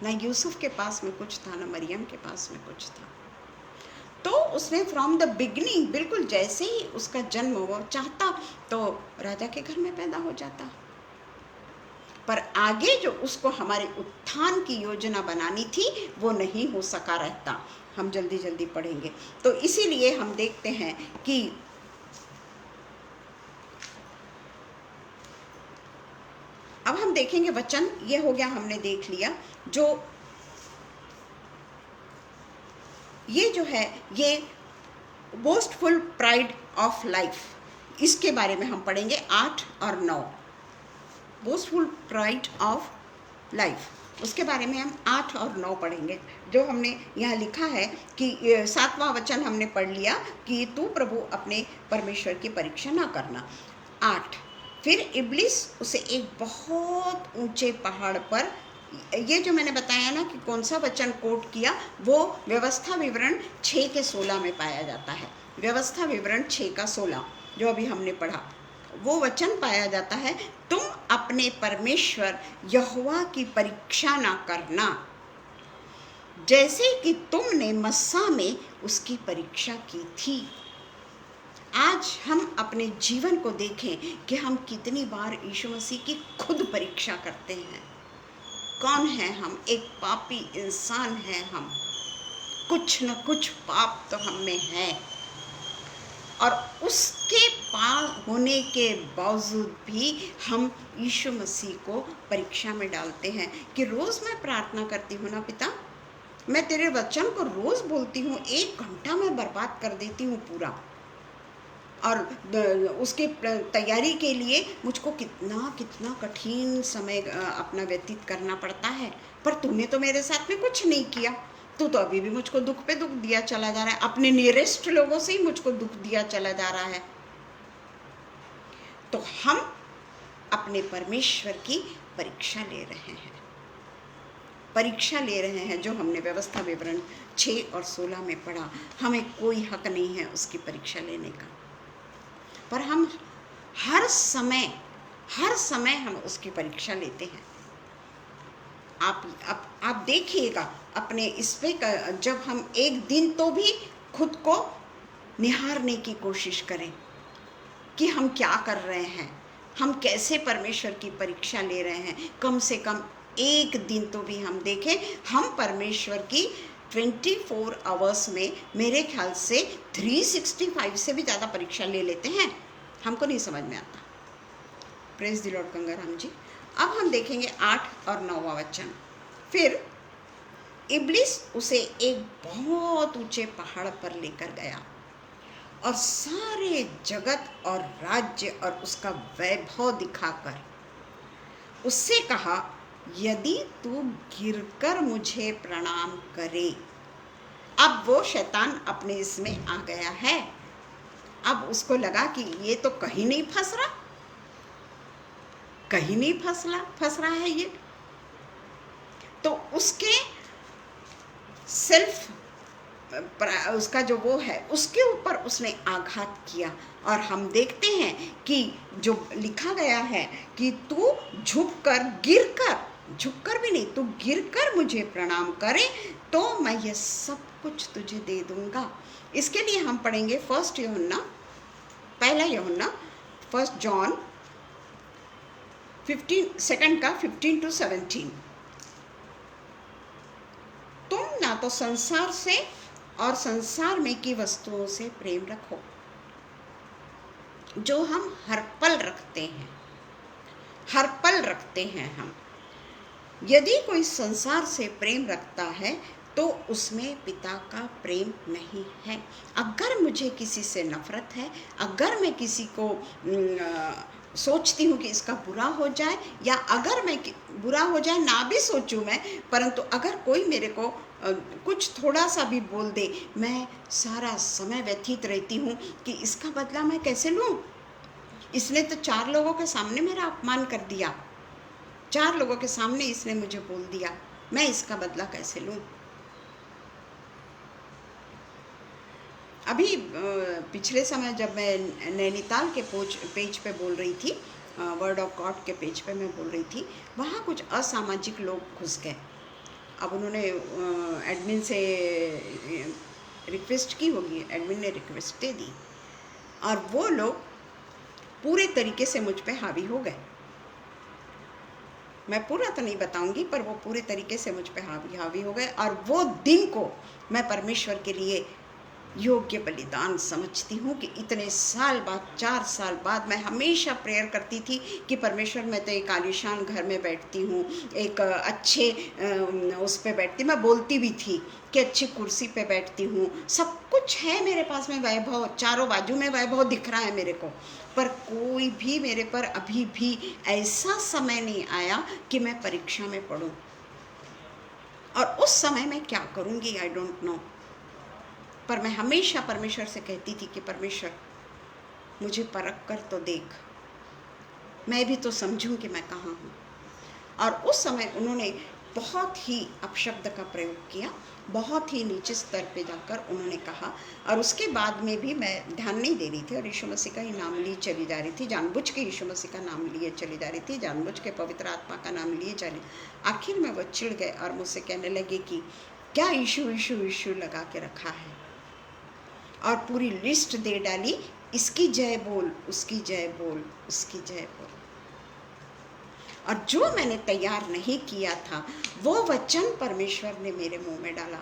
ना यूसुफ के पास में कुछ था, ना मरियम के पास में कुछ था। तो उसने फ्रॉम द बिगनिंग, बिल्कुल जैसे ही उसका जन्म वो चाहता तो राजा के घर में पैदा हो जाता, पर आगे जो उसको हमारे उत्थान की योजना बनानी थी वो नहीं हो सका रहता। हम जल्दी जल्दी पढ़ेंगे। तो इसीलिए हम देखते हैं कि अब हम देखेंगे वचन, ये हो गया, हमने देख लिया जो है ये बोस्टफुल प्राइड ऑफ लाइफ, इसके बारे में हम पढ़ेंगे 8 और 9। बोस्टफुल प्राइड ऑफ लाइफ, उसके बारे में हम 8 और 9 पढ़ेंगे। जो हमने यहाँ लिखा है कि 7वां वचन हमने पढ़ लिया कि तू प्रभु अपने परमेश्वर की परीक्षा ना करना। 8, फिर इब्लिस उसे एक बहुत ऊंचे पहाड़ पर, ये जो मैंने बताया ना कि कौन सा वचन कोट किया, वो व्यवस्था विवरण 6 के 16 में पाया जाता है। व्यवस्था विवरण 6 का 16 जो अभी हमने पढ़ा, वो वचन पाया जाता है, तुम अपने परमेश्वर यहोवा की परीक्षा ना करना जैसे कि तुमने मस्सा में उसकी परीक्षा की थी। आज हम अपने जीवन को देखें कि हम कितनी बार यीशु मसीह की खुद परीक्षा करते हैं। कौन है हम? एक पापी इंसान है हम। कुछ न कुछ पाप तो हम में है, और उसके पाप होने के बावजूद भी हम यीशु मसीह को परीक्षा में डालते हैं। कि रोज़ मैं प्रार्थना करती हूँ ना पिता, मैं तेरे वचन को रोज़ बोलती हूँ, 1 घंटा मैं बर्बाद कर देती हूँ पूरा, और उसके तैयारी के लिए मुझको कितना कितना कठिन समय अपना व्यतीत करना पड़ता है। पर तूने तो मेरे साथ में कुछ नहीं किया। तू तो अभी भी मुझको दुख पे दुख दिया चला जा रहा है, अपने नियरेस्ट लोगों से ही मुझको दुख दिया चला जा रहा है। तो हम अपने परमेश्वर की परीक्षा ले रहे हैं, परीक्षा ले रहे हैं, जो हमने व्यवस्था विवरण 6 और 16 में पढ़ा। हमें कोई हक नहीं है उसकी परीक्षा लेने का, पर हम हर समय हम उसकी परीक्षा लेते हैं। आप देखिएगा अपने इस पे, जब हम एक दिन तो भी खुद को निहारने की कोशिश करें कि हम क्या कर रहे हैं, हम कैसे परमेश्वर की परीक्षा ले रहे हैं। कम से कम एक दिन तो भी हम देखें। हम परमेश्वर की 24 आवर्स में मेरे ख्याल से 365 से भी ज़्यादा परीक्षा ले लेते हैं, हमको नहीं समझ में आता। Praise the Lord Gangaram ji. अब हम देखेंगे 8 और 9वां वचन। फिर इब्लिस उसे एक बहुत ऊंचे पहाड़ पर लेकर गया और सारे जगत और राज्य और उसका वैभव दिखाकर उससे कहा, यदि तू गिरकर मुझे प्रणाम करे। अब वो शैतान अपने इसमें आ गया है। अब उसको लगा कि ये तो कहीं नहीं फंस रहा, कहीं नहीं फंस रहा है ये। तो उसके सेल्फ, उसका जो वो है, उसके ऊपर उसने आघात किया। और हम देखते हैं कि जो लिखा गया है कि तू झुककर भी नहीं, तू गिरकर मुझे प्रणाम करे तो मैं ये सब कुछ तुझे दे दूंगा। इसके लिए हम पढ़ेंगे 1 यूहन्ना 1 जॉन 15 to 17। तुम ना तो संसार से और संसार में की वस्तुओं से प्रेम रखो जो हम हर पल रखते हैं हम। यदि कोई संसार से प्रेम रखता है तो उसमें पिता का प्रेम नहीं है। अगर मुझे किसी से नफरत है, अगर मैं किसी को सोचती हूँ कि इसका बुरा हो जाए, या अगर मैं बुरा हो जाए ना भी सोचूं मैं, परंतु अगर कोई मेरे को कुछ थोड़ा सा भी बोल दे, मैं सारा समय व्यतीत रहती हूँ कि इसका बदला मैं कैसे लूँ। इसने तो 4 लोगों के सामने मेरा अपमान कर दिया, 4 लोगों के सामने इसने मुझे बोल दिया, मैं इसका बदला कैसे लूँ। अभी पिछले समय जब मैं नैनीताल के पेज पे बोल रही थी, वर्ड ऑफ गॉड के पेज पे मैं बोल रही थी, वहाँ कुछ असामाजिक लोग घुस गए। अब उन्होंने एडमिन से रिक्वेस्ट की होगी, एडमिन ने रिक्वेस्ट दे दी, और वो लोग पूरे तरीके से मुझ पे हावी हो गए। मैं पूरा तो नहीं बताऊंगी, पर वो पूरे तरीके से मुझ पे हावी हो गए। और वो दिन को मैं परमेश्वर के लिए योग्य बलिदान समझती हूँ कि इतने साल बाद, 4 साल बाद, मैं हमेशा प्रेयर करती थी कि परमेश्वर, मैं तो एक आलीशान घर में बैठती हूँ, एक अच्छे उस पे बैठती, मैं बोलती भी थी कि अच्छी कुर्सी पे बैठती हूँ, सब कुछ है मेरे पास में, वैभव चारों बाजू में वैभव दिख रहा है मेरे को, पर कोई भी मेरे पर अभी भी ऐसा समय नहीं आया कि मैं परीक्षा में पढ़ूँ। और उस समय मैं क्या करूँगी, आई डोंट नो। पर मैं हमेशा परमेश्वर से कहती थी कि परमेश्वर, मुझे परख कर तो देख, मैं भी तो समझूं कि मैं कहाँ हूँ। और उस समय उन्होंने बहुत ही अपशब्द का प्रयोग किया, बहुत ही नीचे स्तर पे जाकर उन्होंने कहा। और उसके बाद में भी मैं ध्यान नहीं दे रही थी और यीशु मसीह का ही नाम लिए चली जा रही थी, जानबूझ के यीशु मसीह का नाम लिए चली जा रही थी, जानबूझ के पवित्र आत्मा का नाम लिए चली। आखिर में वो चिढ़ गए और मुझसे कहने लगे कि क्या यीशु यीशु यीशु लगा के रखा है, और पूरी लिस्ट दे डाली इसकी जय बोल, उसकी जय बोल, उसकी जय बोल। और जो मैंने तैयार नहीं किया था वो वचन परमेश्वर ने मेरे मुंह में डाला।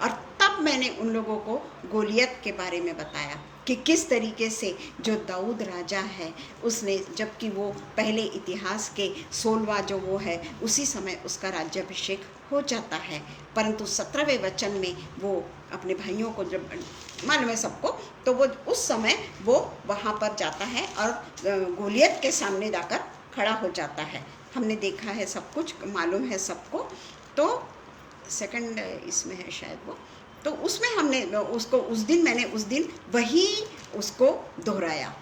और तब मैंने उन लोगों को गोलियत के बारे में बताया कि किस तरीके से जो दाऊद राजा है उसने, जबकि वो पहले इतिहास के 16वां जो वो है उसी समय उसका राज्याभिषेक हो जाता है, परंतु 17वें वचन में वो अपने भाइयों को जब मालूम है सबको, तो वो उस समय वो वहाँ पर जाता है और गोलियत के सामने जाकर खड़ा हो जाता है। हमने देखा है, सब कुछ मालूम है सबको। तो सेकंड इसमें है शायद वो, तो उसमें हमने उसको मैंने उस दिन वही उसको दोहराया।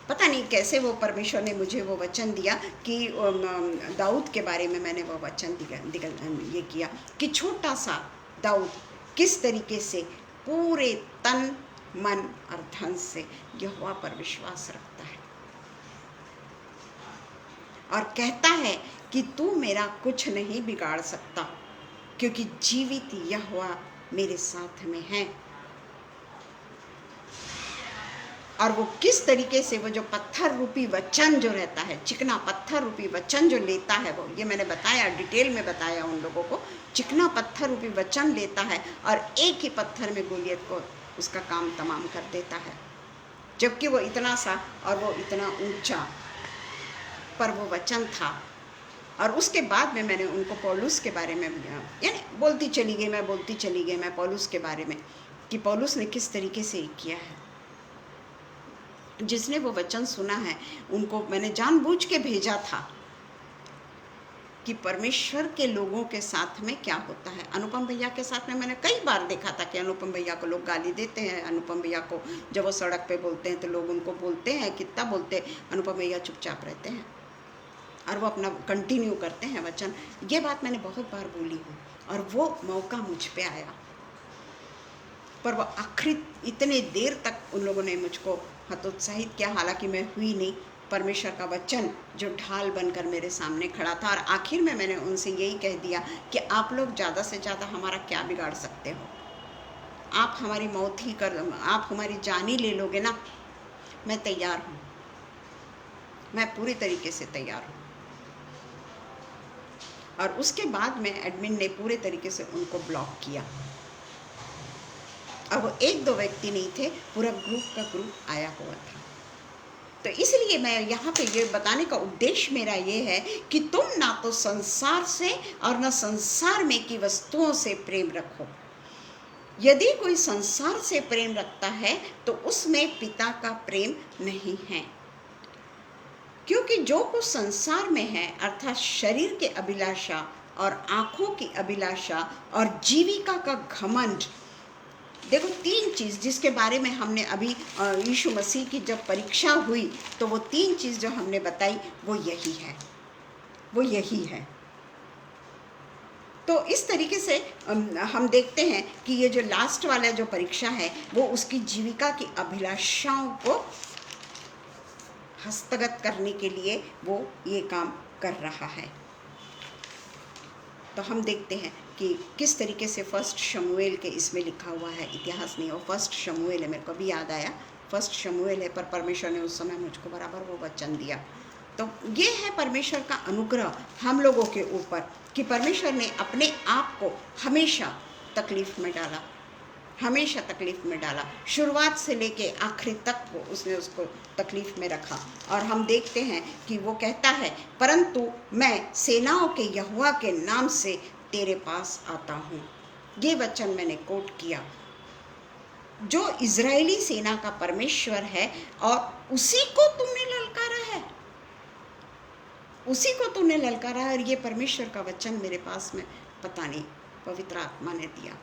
पता नहीं कैसे वो परमेश्वर ने मुझे वो वचन दिया कि दाऊद के बारे में मैंने वो वचन ये किया कि छोटा सा दाऊद किस तरीके से पूरे तन मन और धन से यहोवा पर विश्वास रखता है और कहता है कि तू मेरा कुछ नहीं बिगाड़ सकता, क्योंकि जीवित यहोवा मेरे साथ में है। और वो किस तरीके से वो जो पत्थर रूपी वचन जो रहता है, चिकना पत्थर रूपी वचन जो लेता है, वो ये मैंने बताया, डिटेल में बताया उन लोगों को। चिकना पत्थर रूपी वचन लेता है और एक ही पत्थर में गोलियत को उसका काम तमाम कर देता है, जबकि वो इतना सा और वो इतना ऊंचा, पर वो वचन था। और उसके बाद में मैंने उनको पौलुस के बारे में, यानी बोलती चली गई मैं पौलुस के बारे में कि पौलुस ने किस तरीके से किया है। जिसने वो वचन सुना है उनको मैंने जानबूझ के भेजा था कि परमेश्वर के लोगों के साथ में क्या होता है। अनुपम भैया के साथ में मैंने कई बार देखा था कि अनुपम भैया को लोग गाली देते हैं। अनुपम भैया को जब वो सड़क पे बोलते हैं तो लोग उनको बोलते हैं, कितना बोलते, अनुपम भैया चुपचाप रहते हैं और वो अपना कंटिन्यू करते हैं वचन। ये बात मैंने बहुत बार बोली हूँ और वो मौका मुझ पे आया, पर वो आखिरी इतने देर तक उन लोगों ने मुझको हतोत्साहित किया, हालांकि मैं हुई नहीं। परमेश्वर का वचन जो ढाल बनकर मेरे सामने खड़ा था, और आखिर में मैंने उनसे यही कह दिया कि आप लोग ज़्यादा से ज़्यादा हमारा क्या बिगाड़ सकते हो? आप हमारी मौत ही कर, आप हमारी जान ही ले लोगे ना। मैं तैयार हूँ, मैं पूरी तरीके से तैयार हूँ। और उसके बाद में एडमिन ने पूरे तरीके से उनको ब्लॉक किया। अब वो एक दो व्यक्ति नहीं थे, पूरा ग्रुप का ग्रुप आया हुआ था। तो इसलिए मैं यहाँ पे ये बताने का उद्देश्य मेरा ये है कि तुम ना तो संसार से और ना संसार में की वस्तुओं से प्रेम रखो। यदि कोई संसार से प्रेम रखता है तो उसमें पिता का प्रेम नहीं है, क्योंकि जो कुछ संसार में है अर्थात शरीर के अभिलाषा और आँखों की अभिलाषा और जीविका का घमंड, देखो तीन चीज़ जिसके बारे में हमने अभी यीशु मसीह की जब परीक्षा हुई तो वो तीन चीज़ जो हमने बताई वो यही है, वो यही है। तो इस तरीके से हम देखते हैं कि ये जो लास्ट वाला जो परीक्षा है वो उसकी जीविका की अभिलाषाओं को हस्तगत करने के लिए वो ये काम कर रहा है। तो हम देखते हैं कि किस तरीके से फर्स्ट शमूएल के इसमें लिखा हुआ है, इतिहास नहीं, वो फर्स्ट शमूएल है, मेरे को भी याद आया फर्स्ट शमूएल है, पर परमेश्वर ने उस समय मुझको बराबर वो वचन दिया। तो ये है परमेश्वर का अनुग्रह हम लोगों के ऊपर कि परमेश्वर ने अपने आप को हमेशा तकलीफ़ में डाला, हमेशा तकलीफ़ में डाला, शुरुआत से लेके आखिरी तक को उसने उसको तकलीफ़ में रखा। और हम देखते हैं कि वो कहता है, परंतु मैं सेनाओं के यहोवा के नाम से तेरे पास आता हूँ। ये वचन मैंने कोट किया, जो इज़राइली सेना का परमेश्वर है और उसी को तुमने ललकारा है, उसी को तुमने ललकारा है। और ये परमेश्वर का वचन मेरे पास में पता नहीं पवित्र आत्मा ने दिया,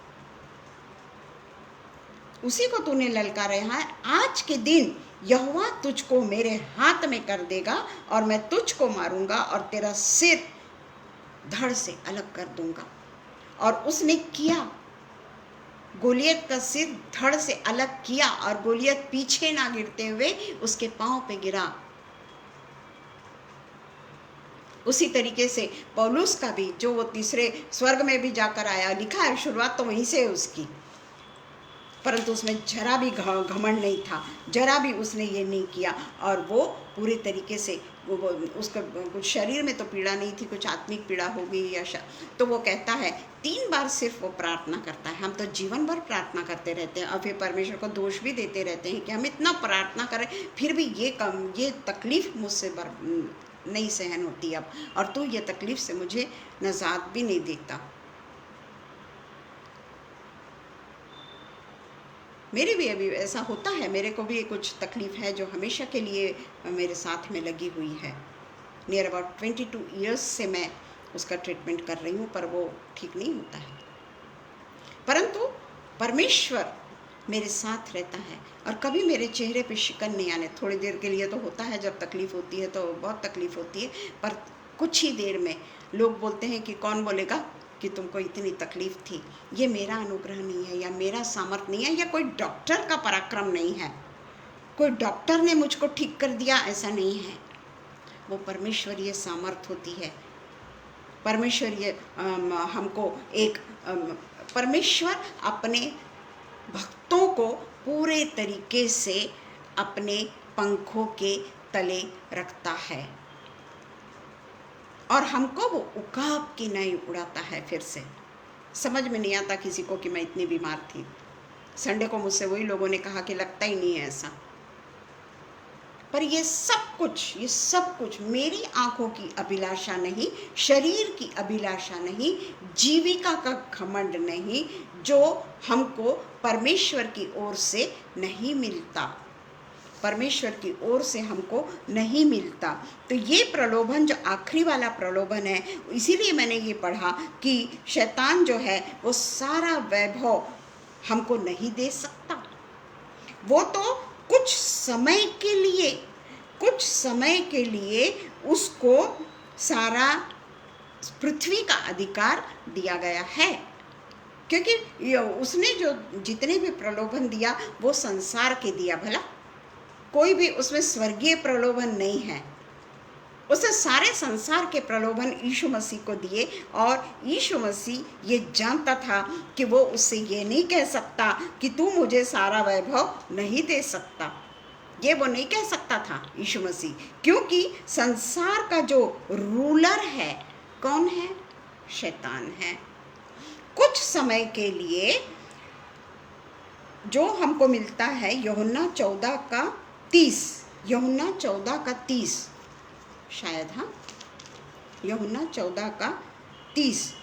उसी को तूने ललकारा है। आज के दिन यहोवा तुझको मेरे हाथ में कर देगा और मैं तुझको मारूंगा और तेरा सिर धड़ से अलग कर दूंगा। और उसने किया, गोलियत का सिर धड़ से अलग किया और गोलियत पीछे ना गिरते हुए उसके पांव पे गिरा। उसी तरीके से पौलुस का भी, जो वो तीसरे स्वर्ग में भी जाकर आया, लिखा है, शुरुआत तो वहीं से है उसकी। परंतु उसमें जरा भी घमंड नहीं था, जरा भी उसने ये नहीं किया, और वो पूरे तरीके से उसका कुछ शरीर में तो पीड़ा नहीं थी, कुछ आत्मिक पीड़ा हो गई या तो वो कहता है 3 बार सिर्फ वो प्रार्थना करता है। हम तो जीवन भर प्रार्थना करते रहते हैं और फिर परमेश्वर को दोष भी देते रहते हैं कि हम इतना प्रार्थना करें फिर भी ये तकलीफ मुझसे नहीं सहन होती अब, और तू ये तकलीफ से मुझे निजात भी नहीं देता। मेरे भी अभी ऐसा होता है, मेरे को भी कुछ तकलीफ है जो हमेशा के लिए मेरे साथ में लगी हुई है। नियर अबाउट 22 ईयर्स से मैं उसका ट्रीटमेंट कर रही हूँ, पर वो ठीक नहीं होता है। परंतु परमेश्वर मेरे साथ रहता है और कभी मेरे चेहरे पे शिकन नहीं आने। थोड़ी देर के लिए तो होता है, जब तकलीफ़ होती है तो बहुत तकलीफ़ होती है, पर कुछ ही देर में लोग बोलते हैं कि कौन बोलेगा कि तुमको इतनी तकलीफ़ थी। ये मेरा अनुग्रह नहीं है या मेरा सामर्थ नहीं है या कोई डॉक्टर का पराक्रम नहीं है, कोई डॉक्टर ने मुझको ठीक कर दिया, ऐसा नहीं है। वो परमेश्वरीय सामर्थ होती है। परमेश्वरीय हमको एक परमेश्वर अपने भक्तों को पूरे तरीके से अपने पंखों के तले रखता है और हमको वो उकाब की नहीं उड़ाता है। फिर से समझ में नहीं आता किसी को कि मैं इतनी बीमार थी। संडे को मुझसे वही लोगों ने कहा कि लगता ही नहीं है ऐसा, पर ये सब कुछ मेरी आंखों की अभिलाषा नहीं, शरीर की अभिलाषा नहीं, जीविका का घमंड नहीं, जो हमको परमेश्वर की ओर से नहीं मिलता, परमेश्वर की ओर से हमको नहीं मिलता। तो ये प्रलोभन जो आखिरी वाला प्रलोभन है, इसीलिए मैंने ये पढ़ा कि शैतान जो है वो सारा वैभव हमको नहीं दे सकता। वो तो कुछ समय के लिए उसको सारा पृथ्वी का अधिकार दिया गया है, क्योंकि उसने जो जितने भी प्रलोभन दिया वो संसार के दिया। भला कोई भी उसमें स्वर्गीय प्रलोभन नहीं है। उसने सारे संसार के प्रलोभन यीशु मसीह को दिए, और यीशु मसीह ये जानता था कि वो उससे ये नहीं कह सकता कि तू मुझे सारा वैभव नहीं दे सकता। ये वो नहीं कह सकता था यीशु मसीह, क्योंकि संसार का जो रूलर है कौन है? शैतान है। कुछ समय के लिए जो हमको मिलता है यूहन्ना 14:30 शायद, हाँ, यूहन्ना 14:30।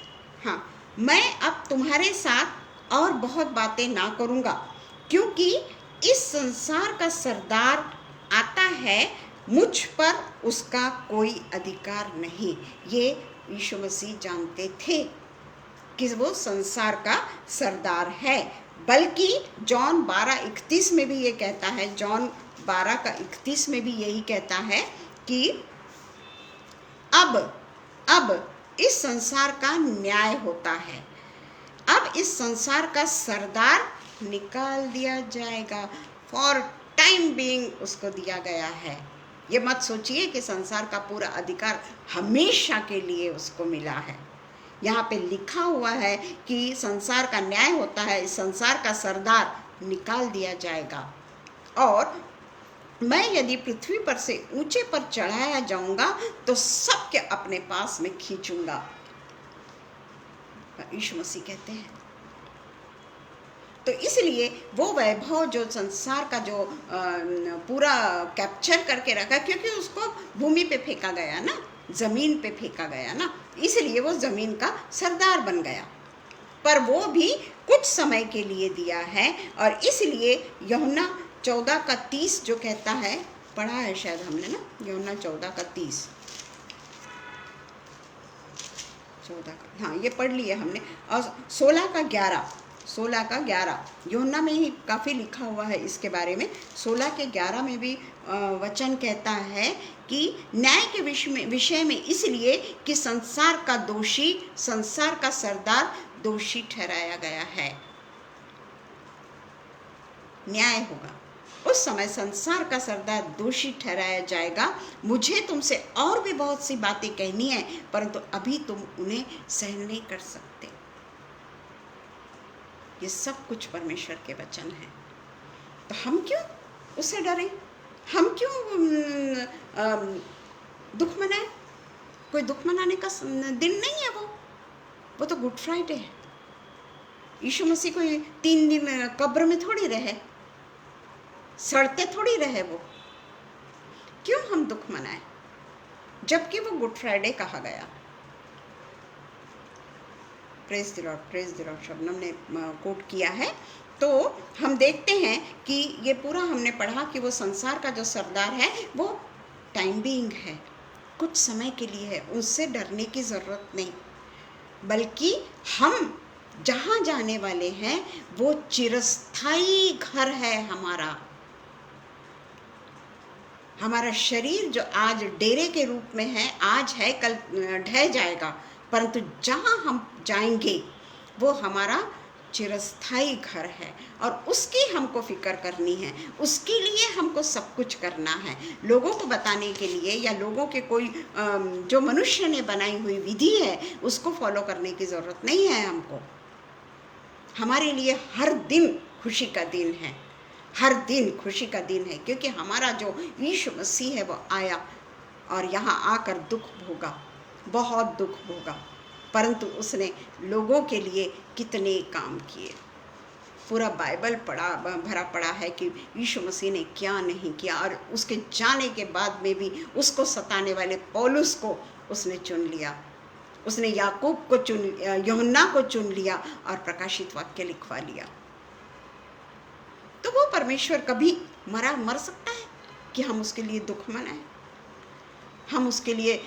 हाँ, मैं अब तुम्हारे साथ और बहुत बातें ना करूँगा, क्योंकि इस संसार का सरदार आता है, मुझ पर उसका कोई अधिकार नहीं। ये यीशु मसीह जानते थे कि वो संसार का सरदार है। बल्कि जॉन 12:31 में भी ये कहता है, जॉन 12:31 में भी यही कहता है कि अब इस संसार का न्याय होता है, अब इस संसार का सरदार निकाल दिया जाएगा। फॉर टाइम बीइंग उसको दिया गया है। ये मत सोचिए कि संसार का पूरा अधिकार हमेशा के लिए उसको मिला है। यहाँ पे लिखा हुआ है कि संसार का न्याय होता है, इस संसार का सरदार निकाल दिया जाएगा, और मैं यदि पृथ्वी पर से ऊंचे पर चढ़ाया जाऊंगा तो सबके अपने पास में खींचूंगा, यीशु मसीह कहते हैं। तो इसलिए वो वैभव जो संसार का जो पूरा कैप्चर करके रखा, क्योंकि उसको भूमि पे फेंका गया ना, ज़मीन पे फेंका गया ना, इसलिए वो ज़मीन का सरदार बन गया। पर वो भी कुछ समय के लिए दिया है, और इसलिए यूहन्ना 14:30 जो कहता है, पढ़ा है शायद हमने ना, यूहन्ना 14:30, हाँ ये पढ़ लिया हमने। और 16:11 यूहन्ना में ही काफ़ी लिखा हुआ है इसके बारे में। 16:11 में भी वचन कहता है कि न्याय के विषय में इसलिए कि संसार का सरदार दोषी ठहराया गया है। न्याय होगा, उस समय संसार का सरदार दोषी ठहराया जाएगा। मुझे तुमसे और भी बहुत सी बातें कहनी है, परंतु अभी तुम उन्हें सहन नहीं कर सकते। ये सब कुछ परमेश्वर के वचन हैं। तो हम क्यों उससे डरें? हम क्यों दुख मनाएं? कोई दुख मनाने का दिन नहीं है वो तो गुड फ्राइडे है। यीशु मसीह कोई 3 दिन कब्र में थोड़ी रहे, सड़ते थोड़ी रहे वो। क्यों हम दुख मनाएं जबकि वो गुड फ्राइडे कहा गया? प्रेज द लॉर्ड शबनम ने कोट किया है। तो हम देखते हैं कि ये पूरा हमने पढ़ा कि वो संसार का जो सरदार है वो टाइम बीइंग है, कुछ समय के लिए है, उससे डरने की ज़रूरत नहीं। बल्कि हम जहाँ जाने वाले हैं वो चिरस्थायी घर है हमारा। हमारा शरीर जो आज डेरे के रूप में है, आज है कल ढह जाएगा, परंतु जहाँ हम जाएंगे वो हमारा चिरस्थायी घर है और उसकी हमको फिक्र करनी है। उसके लिए हमको सब कुछ करना है। लोगों को बताने के लिए या लोगों के कोई जो मनुष्य ने बनाई हुई विधि है उसको फॉलो करने की ज़रूरत नहीं है हमको। हमारे लिए हर दिन खुशी का दिन है, हर दिन खुशी का दिन है, क्योंकि हमारा जो यीशु मसीह है वो आया और यहाँ आकर दुख भोगा, बहुत दुख भोगा, परंतु उसने लोगों के लिए कितने काम किए। पूरा बाइबल भरा पड़ा है कि यीशु मसीह ने क्या नहीं किया। और उसके जाने के बाद में भी उसको सताने वाले पौलुस को उसने चुन लिया, उसने याकूब को यूहन्ना को चुन लिया और प्रकाशित वाक्य लिखवा लिया। तो वो परमेश्वर कभी मर सकता है कि हम उसके लिए दुख मनाएं? हम उसके लिए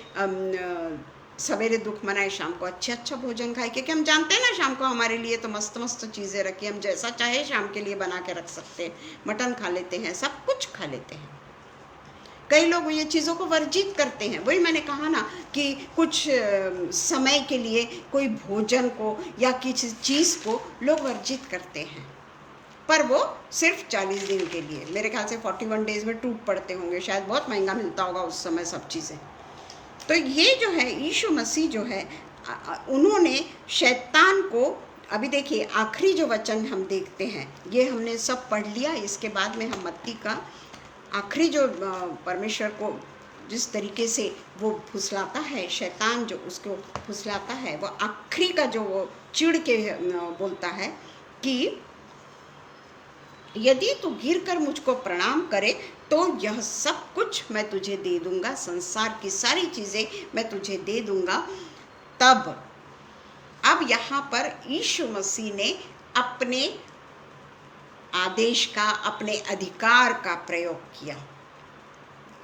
सवेरे दुख मनाए, शाम को अच्छा भोजन खाए, क्योंकि हम जानते हैं ना शाम को हमारे लिए तो मस्त मस्त चीज़ें रखी, हम जैसा चाहे शाम के लिए बना के रख सकते हैं। मटन खा लेते हैं, सब कुछ खा लेते हैं। कई लोग ये चीज़ों को वर्जित करते हैं। वही मैंने कहा ना कि कुछ समय के लिए कोई भोजन को या किसी चीज़ को लोग वर्जित करते हैं, पर वो सिर्फ 40 दिन के लिए। मेरे ख्याल से 41 डेज में टूट पड़ते होंगे, शायद बहुत महंगा मिलता होगा उस समय सब चीज़ें। तो ये जो है यीशु मसीह जो है, उन्होंने शैतान को, अभी देखिए आखिरी जो वचन हम देखते हैं, ये हमने सब पढ़ लिया। इसके बाद में हम मत्ती का आखिरी जो परमेश्वर को जिस तरीके से वो फुसलाता है, शैतान जो उसको फुसलाता है, वो आखिरी का जो वो चिढ़ के बोलता है कि यदि तू गिरकर मुझको प्रणाम करे तो यह सब कुछ मैं तुझे दे दूंगा, संसार की सारी चीज़ें मैं तुझे दे दूंगा। तब अब यहाँ पर यीशु मसीह ने अपने आदेश का, अपने अधिकार का प्रयोग किया।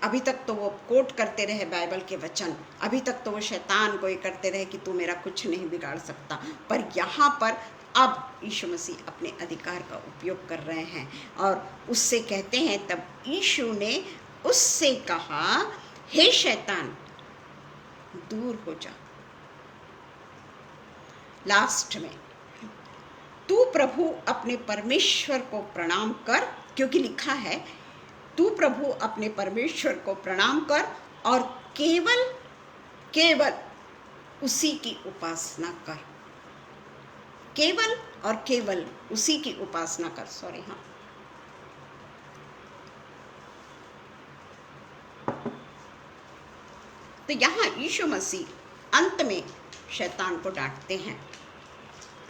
अभी तक तो वो कोट करते रहे बाइबल के वचन, अभी तक तो वो शैतान को ये करते रहे कि तू मेरा कुछ नहीं बिगाड़ सकता, पर यहाँ पर अब यीशु मसीह अपने अधिकार का उपयोग कर रहे हैं और उससे कहते हैं, तब यीशु ने उससे कहा, हे शैतान दूर हो जा। लास्ट में तू प्रभु अपने परमेश्वर को प्रणाम कर, क्योंकि लिखा है तू प्रभु अपने परमेश्वर को प्रणाम कर और केवल उसी की उपासना कर, केवल और केवल उसी की उपासना कर। सॉरी, हाँ, तो यहाँ यीशु मसीह अंत में शैतान को डांटते हैं।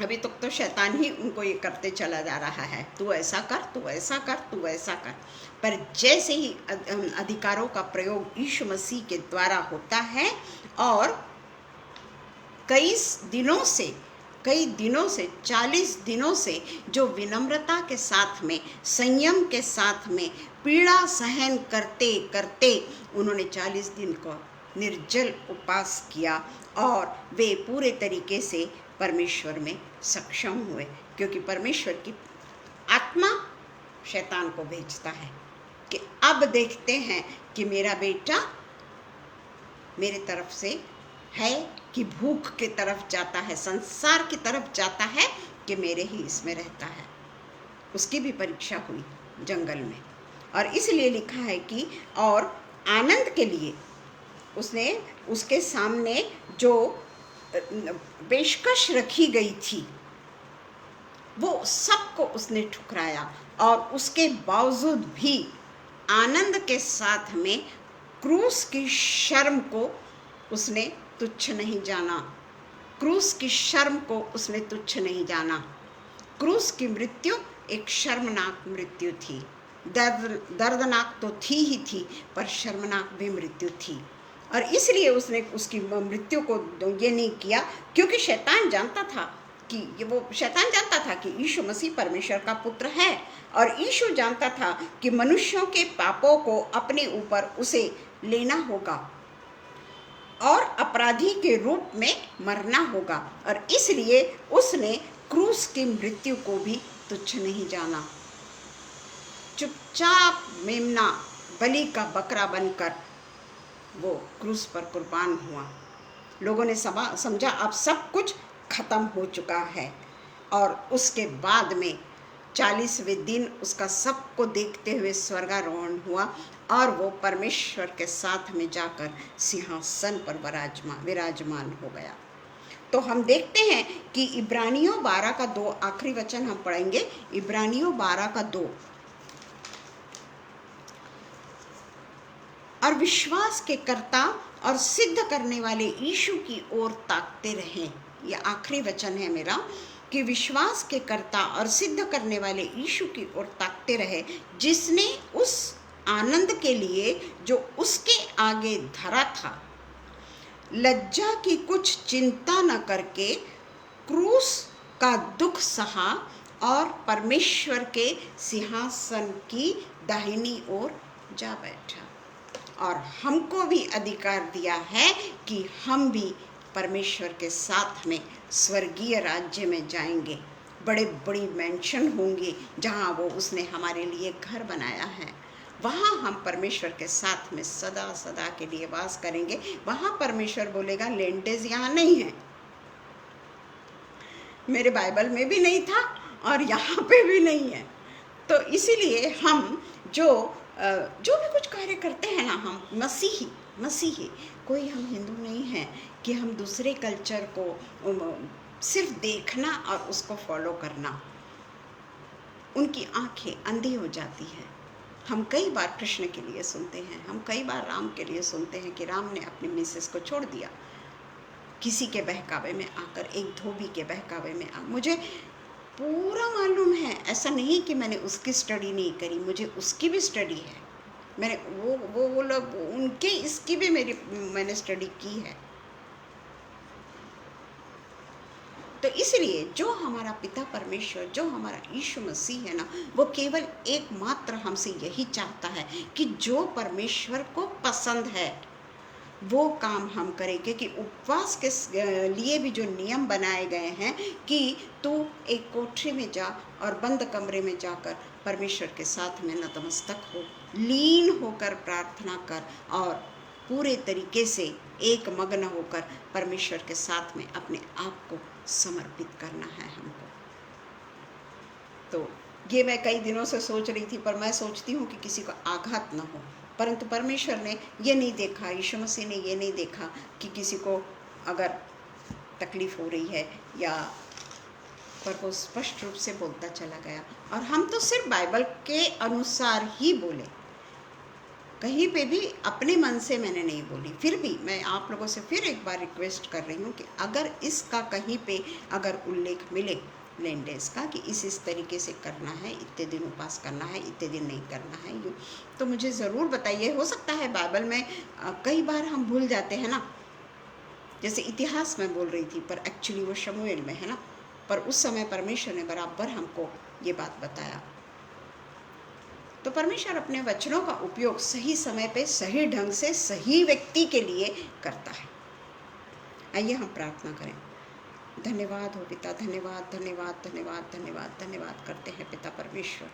अभी तक तो शैतान ही उनको ये करते चला जा रहा है, तू ऐसा कर, तू ऐसा कर, तू ऐसा कर। पर जैसे ही अधिकारों का प्रयोग यीशु मसीह के द्वारा होता है और कई दिनों से 40 दिनों से जो विनम्रता के साथ में, संयम के साथ में पीड़ा सहन करते करते उन्होंने 40 दिन को निर्जल उपवास किया और वे पूरे तरीके से परमेश्वर में सक्षम हुए, क्योंकि परमेश्वर की आत्मा शैतान को भेजता है कि अब देखते हैं कि मेरा बेटा मेरे तरफ से है कि भूख की तरफ जाता है, संसार की तरफ जाता है कि मेरे ही इसमें रहता है। उसकी भी परीक्षा हुई जंगल में और इसलिए लिखा है कि और आनंद के लिए उसने उसके सामने जो पेशकश रखी गई थी वो सबको उसने ठुकराया और उसके बावजूद भी आनंद के साथ में क्रूस की शर्म को उसने तुच्छ नहीं जाना। क्रूस की शर्म को उसने तुच्छ नहीं जाना। क्रूस की मृत्यु एक शर्मनाक मृत्यु थी। दर्दनाक तो थी ही थी, पर शर्मनाक भी मृत्यु थी। और इसलिए उसने उसकी मृत्यु को ये नहीं किया, क्योंकि शैतान जानता था कि यीशु मसीह परमेश्वर का पुत्र है, और यीशु जानता था कि मनुष्यों के पापों को अपने ऊपर उसे लेना होगा और अपराधी के रूप में मरना होगा, और इसलिए उसने क्रूस की मृत्यु को भी तुच्छ नहीं जाना। चुपचाप मेमना बलि का बकरा बनकर वो क्रूस पर कुर्बान हुआ। लोगों ने समझा अब सब कुछ खत्म हो चुका है, और उसके बाद में 40वें दिन उसका सबको देखते हुए स्वर्गारोहण हुआ, और वो परमेश्वर के साथ में जाकर सिंहासन पर विराजमान हो गया। तो हम देखते हैं कि इब्रानियों 12 का 2 आखिरी वचन हम पढ़ेंगे। इब्रानियों 12 का 2। और विश्वास के कर्ता और सिद्ध करने वाले यीशु की ओर ताकते रहें। यह आखिरी वचन है मेरा, कि विश्वास के कर्ता और सिद्ध करने वाले यीशु की ओर ताकते रहे, जिसने उस आनंद के लिए जो उसके आगे धरा था, लज्जा की कुछ चिंता न करके क्रूस का दुख सहा और परमेश्वर के सिंहासन की दाहिनी ओर जा बैठा। और हमको भी अधिकार दिया है कि हम भी परमेश्वर के साथ में स्वर्गीय राज्य में जाएंगे। बड़े बड़ी मैंशन होंगे जहाँ वो उसने हमारे लिए घर बनाया है। वहाँ हम परमेश्वर के साथ में सदा सदा के लिए वास करेंगे। वहाँ परमेश्वर बोलेगा लेंटेज यहाँ नहीं है। मेरे बाइबल में भी नहीं था और यहाँ पे भी नहीं है। तो इसीलिए हम जो भी कुछ कार्य करते हैं ना, हम मसीही कोई हम हिंदू नहीं हैं कि हम दूसरे कल्चर को सिर्फ देखना और उसको फॉलो करना। उनकी आंखें अंधी हो जाती हैं। हम कई बार कृष्ण के लिए सुनते हैं, हम कई बार राम के लिए सुनते हैं कि राम ने अपनी मिसेस को छोड़ दिया किसी के बहकावे में आकर, एक धोबी के बहकावे में आ। मुझे पूरा मालूम है, ऐसा नहीं कि मैंने उसकी स्टडी नहीं करी, मुझे उसकी भी स्टडी है। मैंने वो लोग उनके इसकी भी मैंने स्टडी की है। तो इसलिए जो हमारा पिता परमेश्वर, जो हमारा यीशु मसीह है ना, वो केवल एकमात्र हमसे यही चाहता है कि जो परमेश्वर को पसंद है वो काम हम करेंगे। कि उपवास के लिए भी जो नियम बनाए गए हैं कि तू एक कोठरी में जा और बंद कमरे में जाकर परमेश्वर के साथ में नतमस्तक हो, लीन होकर प्रार्थना कर और पूरे तरीके से एक मग्न होकर परमेश्वर के साथ में अपने आप को समर्पित करना है हमको। तो ये मैं कई दिनों से सोच रही थी, पर मैं सोचती हूँ कि किसी को आघात न हो, परंतु परमेश्वर ने ये नहीं देखा, यीशु मसीह ने ये नहीं देखा कि किसी को अगर तकलीफ हो रही है या, पर वो स्पष्ट रूप से बोलता चला गया। और हम तो सिर्फ बाइबल के अनुसार ही बोले, कहीं पे भी अपने मन से मैंने नहीं बोली। फिर भी मैं आप लोगों से फिर एक बार रिक्वेस्ट कर रही हूँ कि अगर इसका कहीं पे अगर उल्लेख मिले लेंडेस का कि इस तरीके से करना है, इतने दिन उपवास करना है, इतने दिन नहीं करना है, यूँ, तो मुझे ज़रूर बताइए। हो सकता है बाइबल में कई बार हम भूल जाते हैं ना, जैसे इतिहास में बोल रही थी, पर एक्चुअली वो शमूएल में है ना, पर उस समय परमेश्वर ने बराबर हमको ये बात बताया। तो परमेश्वर अपने वचनों का उपयोग सही समय पे, सही ढंग से, सही व्यक्ति के लिए करता है। आइए हम प्रार्थना करें। धन्यवाद हो पिता, धन्यवाद धन्यवाद धन्यवाद धन्यवाद धन्यवाद करते हैं पिता परमेश्वर।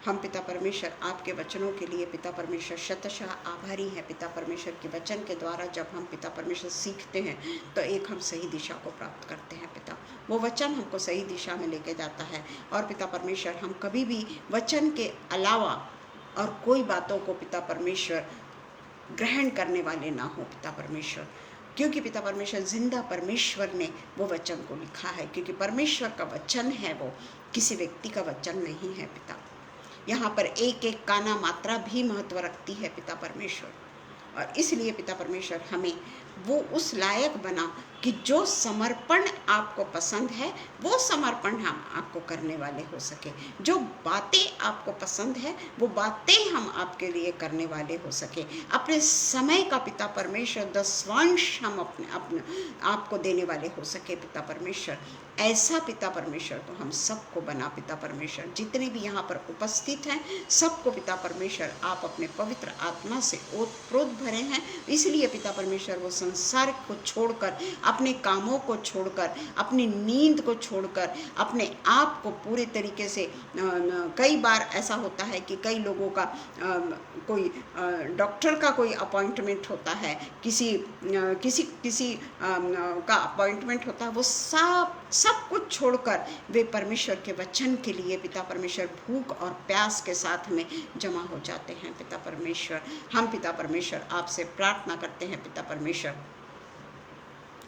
हम पिता परमेश्वर आपके वचनों के लिए पिता परमेश्वर शतशः आभारी हैं। पिता परमेश्वर के वचन के द्वारा जब हम पिता परमेश्वर सीखते हैं तो एक हम सही दिशा को प्राप्त करते हैं पिता। वो वचन हमको सही दिशा में लेके जाता है। और पिता परमेश्वर हम कभी भी वचन के अलावा और कोई बातों को पिता परमेश्वर ग्रहण करने वाले ना हो पिता परमेश्वर। क्योंकि पिता परमेश्वर जिंदा परमेश्वर ने वो वचन को लिखा है, क्योंकि परमेश्वर का वचन है, वो किसी व्यक्ति का वचन नहीं है पिता। यहाँ पर एक एक काना मात्रा भी महत्व रखती है पिता परमेश्वर, और इसलिए पिता परमेश्वर हमें वो उस लायक बना कि जो समर्पण आपको पसंद है वो समर्पण हम आपको करने वाले हो सके, जो बातें आपको पसंद है वो बातें हम आपके लिए करने वाले हो सके, अपने समय का पिता परमेश्वर दसवांश हम अपने आपको देने वाले हो सके पिता परमेश्वर। ऐसा पिता परमेश्वर तो हम सबको बना पिता परमेश्वर, जितने भी यहाँ पर उपस्थित हैं सबको पिता परमेश्वर आप अपने पवित्र आत्मा से ओतप्रोत भरे हैं। इसलिए पिता परमेश्वर वो संसार को छोड़कर, अपने कामों को छोड़कर, अपनी नींद को छोड़कर, अपने आप को पूरे तरीके से, कई बार ऐसा होता है कि कई लोगों का कोई डॉक्टर का कोई अपॉइंटमेंट होता है, किसी का अपॉइंटमेंट होता है, वो सब कुछ छोड़कर वे परमेश्वर के वचन के लिए पिता परमेश्वर भूख और प्यास के साथ में जमा हो जाते हैं पिता परमेश्वर। हम पिता परमेश्वर आपसे प्रार्थना करते हैं पिता परमेश्वर,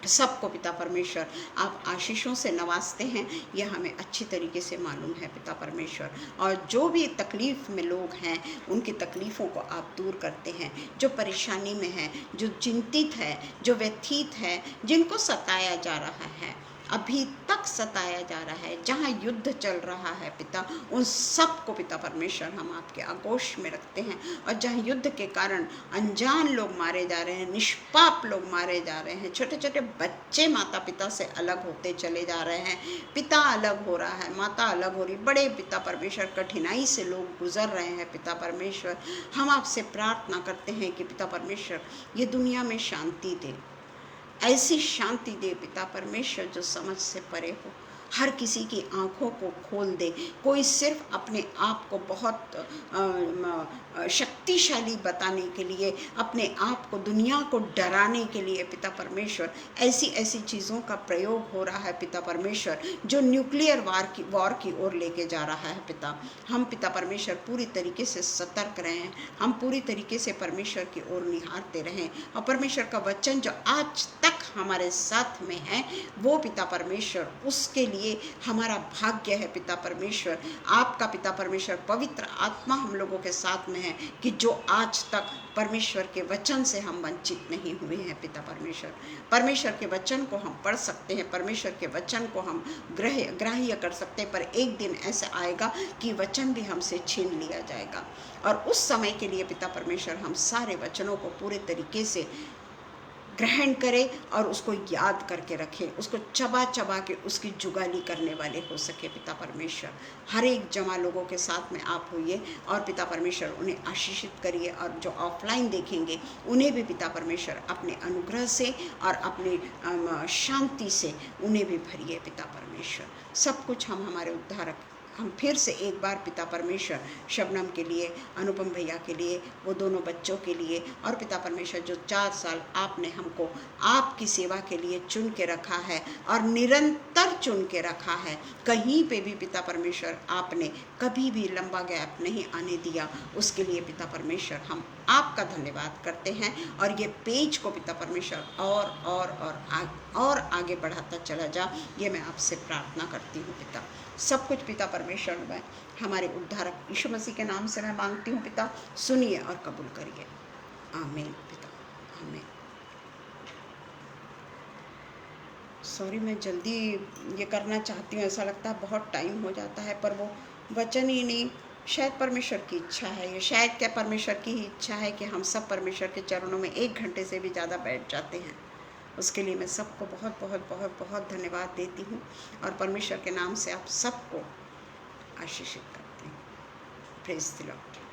सबको पिता परमेश्वर आप आशीषों से नवाजते हैं, यह हमें अच्छी तरीके से मालूम है पिता परमेश्वर। और जो भी तकलीफ़ में लोग हैं उनकी तकलीफ़ों को आप दूर करते हैं, जो परेशानी में है, जो चिंतित है, जो व्यथित है, जिनको सताया जा रहा है, अभी तक सताया जा रहा है, जहाँ युद्ध चल रहा है पिता, उन सब को पिता परमेश्वर हम आपके आगोश में रखते हैं। और जहाँ युद्ध के कारण अनजान लोग मारे जा रहे हैं, निष्पाप लोग मारे जा रहे हैं, छोटे छोटे बच्चे माता पिता से अलग होते चले जा रहे हैं, पिता अलग हो रहा है, माता अलग हो रही, बड़े पिता परमेश्वर कठिनाई से लोग गुजर रहे हैं पिता परमेश्वर, हम आपसे प्रार्थना करते हैं कि पिता परमेश्वर ये दुनिया में शांति दे, ऐसी शांति दे पिता परमेश्वर जो समझ से परे हो, हर किसी की आंखों को खोल दे। कोई सिर्फ अपने आप को बहुत शक्तिशाली बताने के लिए, अपने आप को दुनिया को डराने के लिए पिता परमेश्वर ऐसी ऐसी चीज़ों का प्रयोग हो रहा है पिता परमेश्वर, जो न्यूक्लियर वॉर की ओर लेके जा रहा है पिता। हम पिता परमेश्वर पूरी तरीके से सतर्क रहें, हम पूरी तरीके से परमेश्वर की ओर निहारते रहें, और परमेश्वर का वचन जो आज तक हमारे साथ में है वो पिता परमेश्वर उसके लिए हमारा भाग्य है पिता परमेश्वर। आपका पिता परमेश्वर पवित्र आत्मा हम लोगों के साथ में है कि जो आज तक परमेश्वर के वचन से हम वंचित नहीं हुए हैं पिता परमेश्वर। परमेश्वर के वचन को हम पढ़ सकते हैं, परमेश्वर के वचन को हम ग्राह्य कर सकते हैं, पर एक दिन ऐसा आएगा कि वचन भी हमसे छीन लिया जाएगा। और उस समय के लिए पिता परमेश्वर हम सारे वचनों को पूरे तरीके से ग्रहण करें और उसको याद करके रखें, उसको चबा चबा के उसकी जुगाली करने वाले हो सके पिता परमेश्वर। हर एक जमा लोगों के साथ में आप होइए और पिता परमेश्वर उन्हें आशीषित करिए, और जो ऑफलाइन देखेंगे उन्हें भी पिता परमेश्वर अपने अनुग्रह से और अपने शांति से उन्हें भी भरिए पिता परमेश्वर। सब कुछ हम हमारे उद्धारक, हम फिर से एक बार पिता परमेश्वर शबनम के लिए, अनुपम भैया के लिए, वो दोनों बच्चों के लिए, और पिता परमेश्वर जो 4 साल आपने हमको आपकी सेवा के लिए चुन के रखा है और निरंतर चुन के रखा है, कहीं पे भी पिता परमेश्वर आपने कभी भी लंबा गैप नहीं आने दिया, उसके लिए पिता परमेश्वर हम आपका धन्यवाद करते हैं। और ये पेज को पिता परमेश्वर और आगे बढ़ाता चला जा, ये मैं आपसे प्रार्थना करती हूँ पिता। सब कुछ पिता परमेश्वर में हमारे उद्धारक यीशु मसीह के नाम से मैं मांगती हूँ पिता, सुनिए और कबूल करिए। आमीन पिता, आमीन। सॉरी, मैं जल्दी ये करना चाहती हूँ, ऐसा लगता है बहुत टाइम हो जाता है, पर वो वचन ही नहीं, शायद परमेश्वर की इच्छा है ये, शायद क्या परमेश्वर की ही इच्छा है कि हम सब परमेश्वर के चरणों में 1 घंटे से भी ज़्यादा बैठ जाते हैं। उसके लिए मैं सबको बहुत बहुत बहुत बहुत धन्यवाद देती हूँ, और परमेश्वर के नाम से आप सबको आशीषित करती हूँ। Praise the Lord.